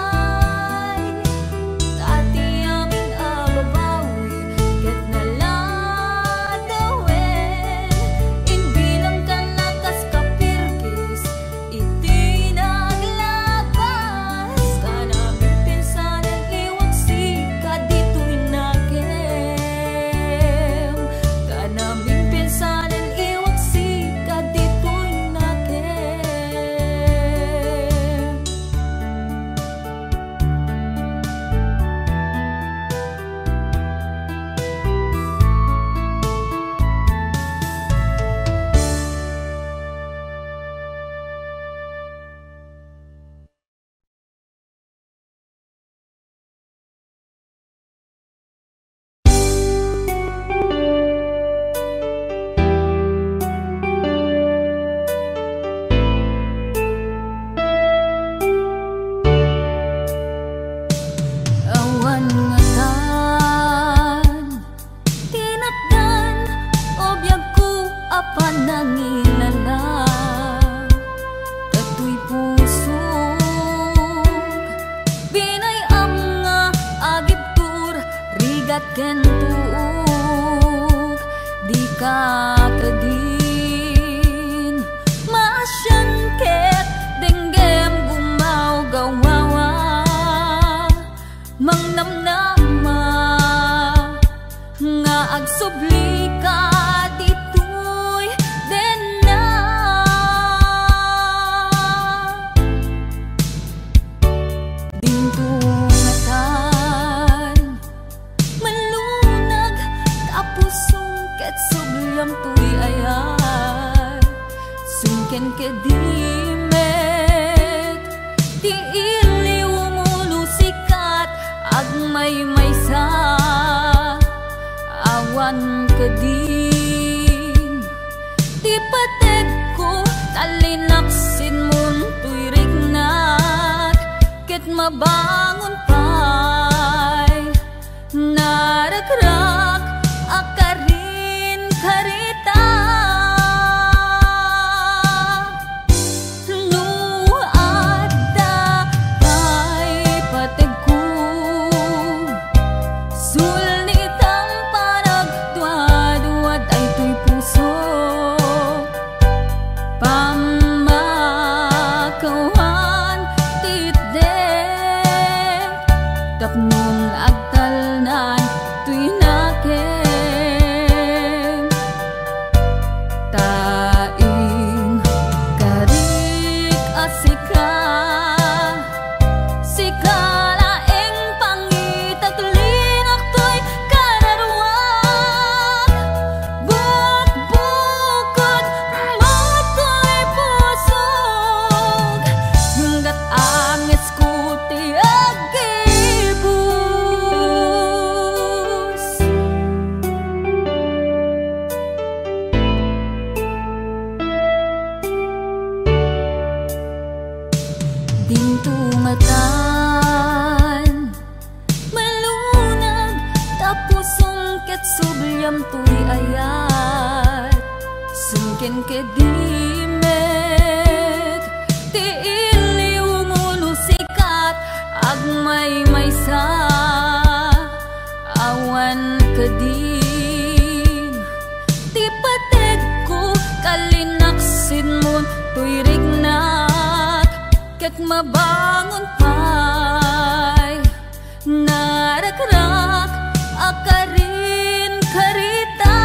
tati aming ababawi ket naladawin inbilang ka nakas kapirkis itinaglabas kanaming pinsanen iwak sika dito'y nakem kanaming pinsanen iwak sika dito'y nakem awan ngatan tinakdan obyag ko apan nangilala katoy pusog binayam nga agibtur rigat ken tuog di ka kadin maasyan ket denggem gumaw gawawa mangnamnama nga agsubli ka dito'y denna dingtungatan malunag tapusong ket subyam tuy ayat sungken kedimet ti iliw sikat agmay maysa awan kadin ti pateg ko talinaksin mun tuy rignat ket mabangon pay naragrak akarin karita nuada kay pateg ko sulnitang panagduad-duad ay tuy puso pamakawan titdek tapnon agtalnan tuy nakem taing karik asika sikalaeng pangitaglinak to'y kararwag bukbukod mato'y pusog hanggat angis ko ti agibus dingtungatan malunag tapusong ket subyam tuy ayat sungken kedimet ti iliw ngulo sikat agmay maysa awan kadin ti pateg ko kalinaksin mon tuy rignat ket mabangon pay naragrak akarin karita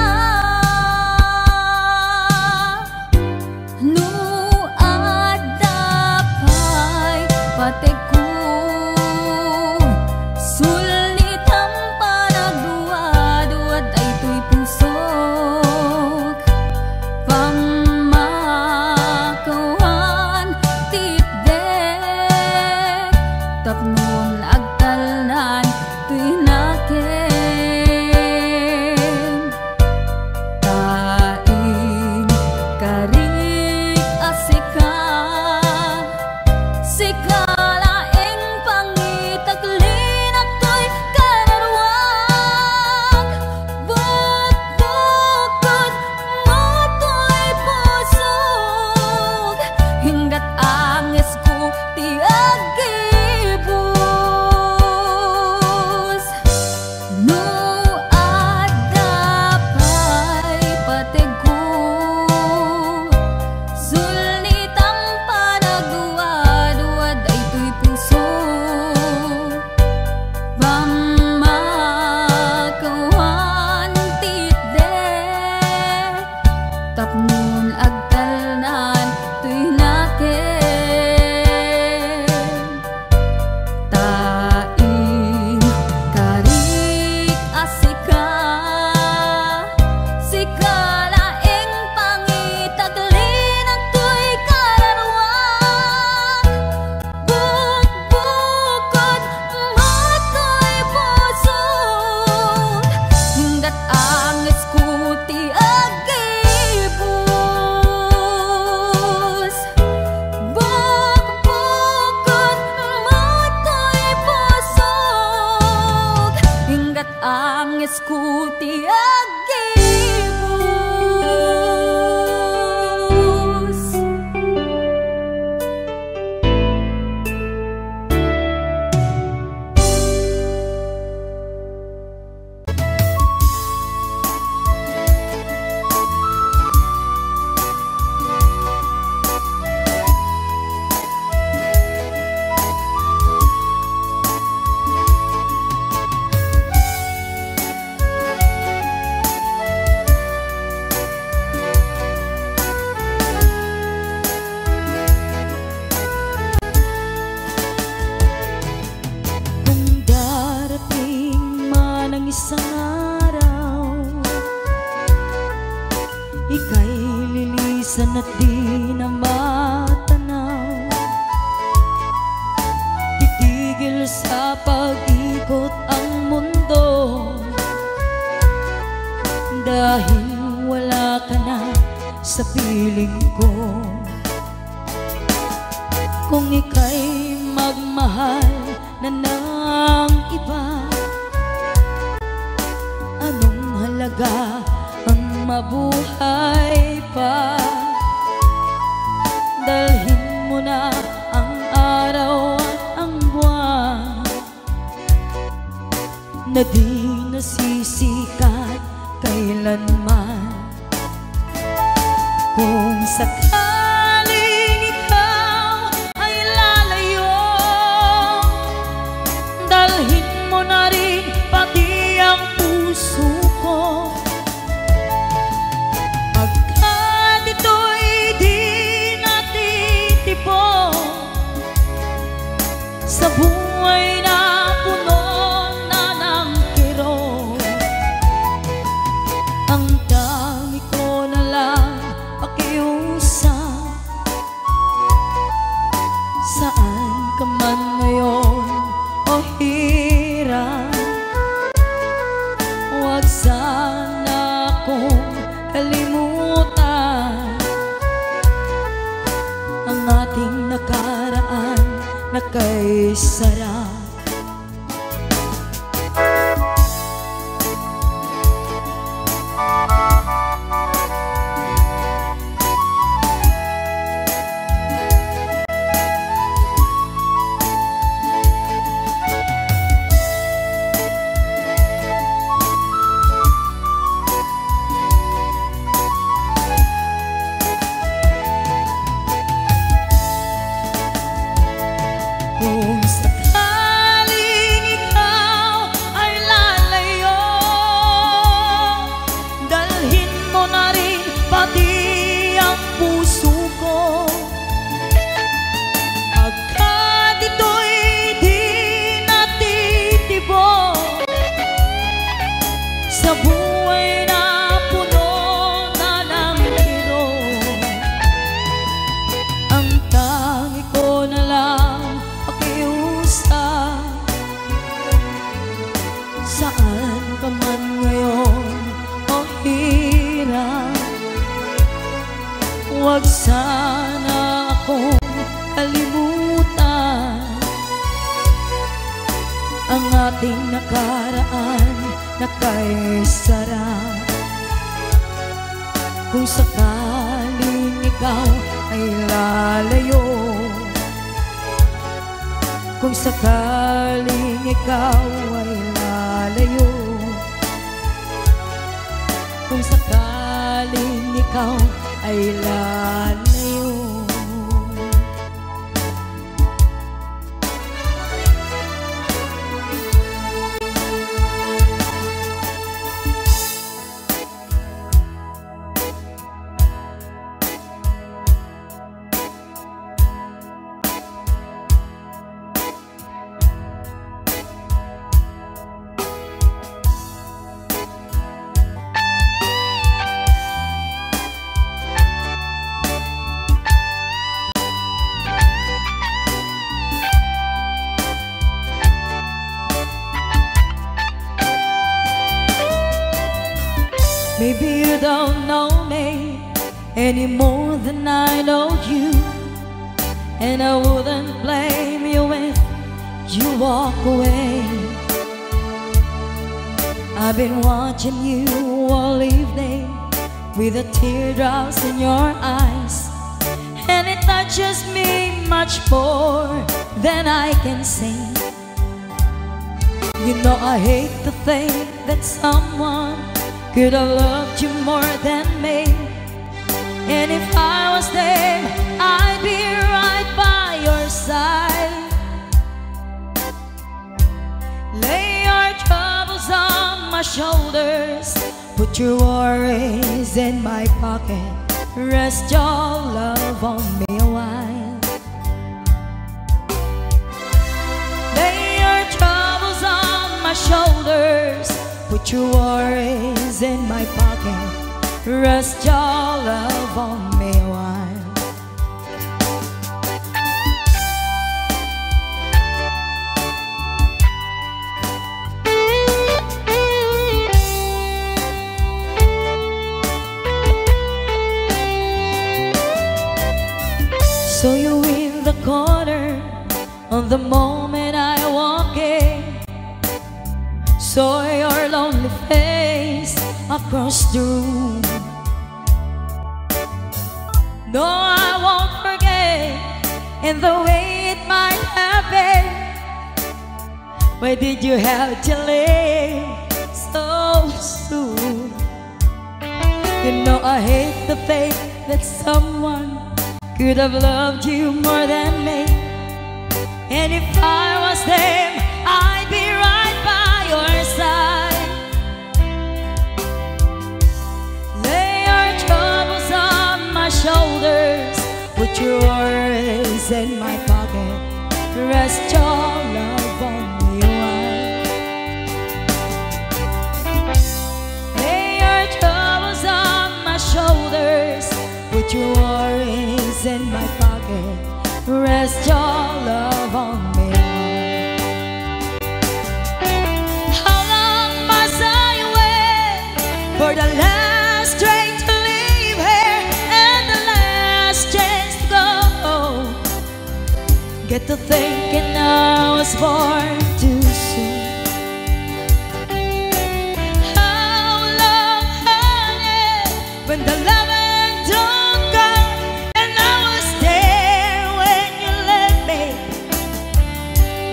Kun agtalnan tuy natin tain karik asika sika laing pangitaglin at tuy kararwang bukbukod matoy pusod hinggat ang iskuti agibus bukbukod matoy pusod hinggat ang iskuti agibus. Kung darating man ang isang araw, ika'y lilisan at di na matanaw. Titigil sa pag-ikot ang mundo dahil wala ka na sa piling ko. Kung ika'y magmahal na ng iba, anong halaga ang mabuhay pa? Dalhin mo na ang araw at ang buwan na di nasisikat kailanman. Kung sakaling ikaw ay lalayo, dalhin mo na rin pati ang puso ko. Pagkat ito'y di natitipon sa buhay na puno na ng kirot, ang dami ko na lang pakiusap. Saan ka man ngayon o hirap, huwag sana akong kalimutan ang ating nakaraan na kay sarap. Kung sakaling ikaw ay lalayo, dalhin mo na rin pati ang puso ko. Pagkat ito'y di natitibok sa buhay na puno na ng kirot, ang tangi ko na lang pakiusap. Saan ka man ngayon o hirap, huwag sana akong kalimutan ang ating nakaraan na kay sarap. Kung sakaling ikaw ay lalayo, kung sakaling ikaw ay lalayo, kung sakaling ikaw ay lalayo. any more than I know you, and I wouldn't blame you if you walk away. I've been watching you all evening with the teardrops in your eyes, and it touches me much more than I can say. You know I hate to think that someone could have loved you more than me, and if I was there, I'd be right by your side. Lay your troubles on my shoulders, put your worries in my pocket, rest your love on me a while. Lay your troubles on my shoulders, put your worries in my pocket, rest your love on me a while. Saw you in the corner on the moment I walk in, saw your lonely face across the room. No, I won't forget in the way it might happen. Why did you have to leave so soon? You know I hate the faith that someone could have loved you more than me, and if I was them, I'd be right by your side. Lay your troubles on my shoulders, put your worries in my pocket, rest your love on me a while. Lay your troubles on my shoulders, put your worries in my pocket, rest your love on me. How long must I wait for the last train to leave here and the last chance to go? Get to thinking I was born too soon. How long, honey, when the love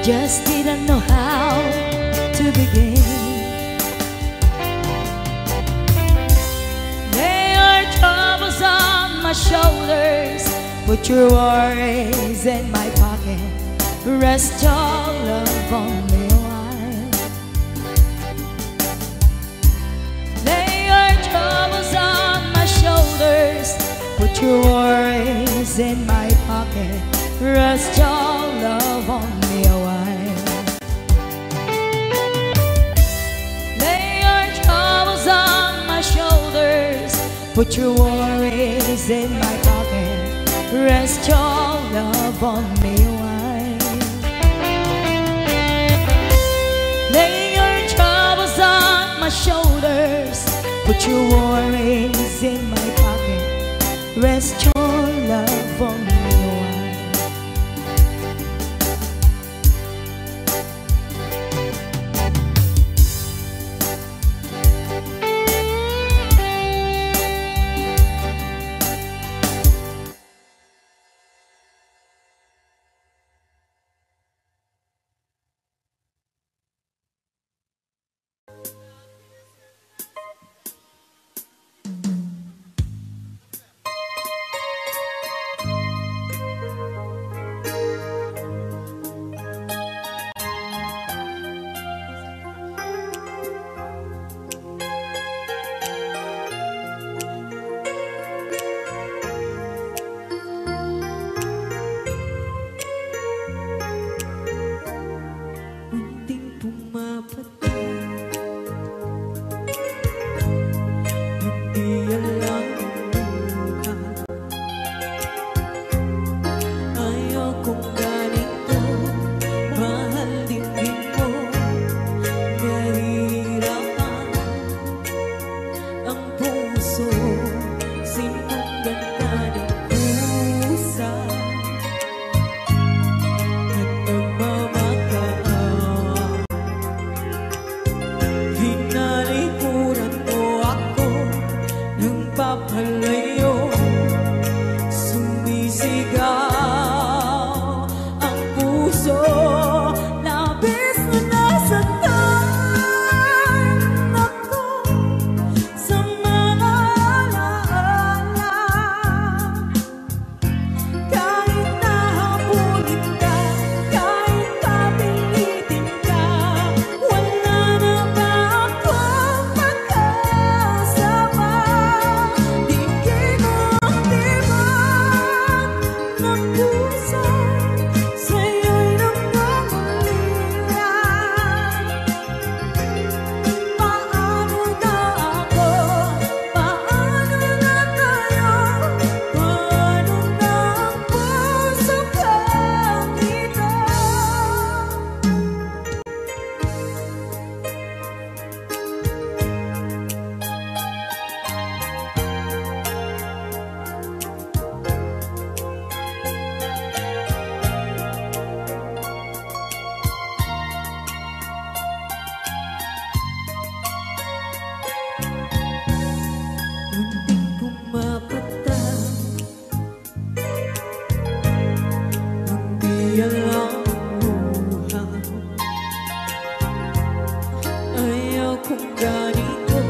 just didn't know how to begin. Lay your troubles on my shoulders, put your worries in my pocket, rest your love on me a while. Lay your troubles on my shoulders, put your worries in my pocket, rest your love on me a while. Lay your troubles on my shoulders, put your worries in my pocket, rest your love on me a while. Lay your troubles on my shoulders, put your worries in my pocket, rest your love on me a while. dalang buhay. Ayaw kong ganito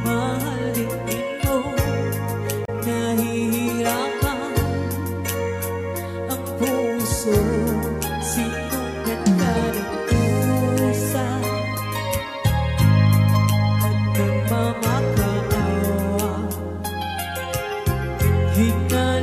mahalin mo. Nahihirapan ang puso, sinong ganda ng pusa at nagmamakaawa. Hinga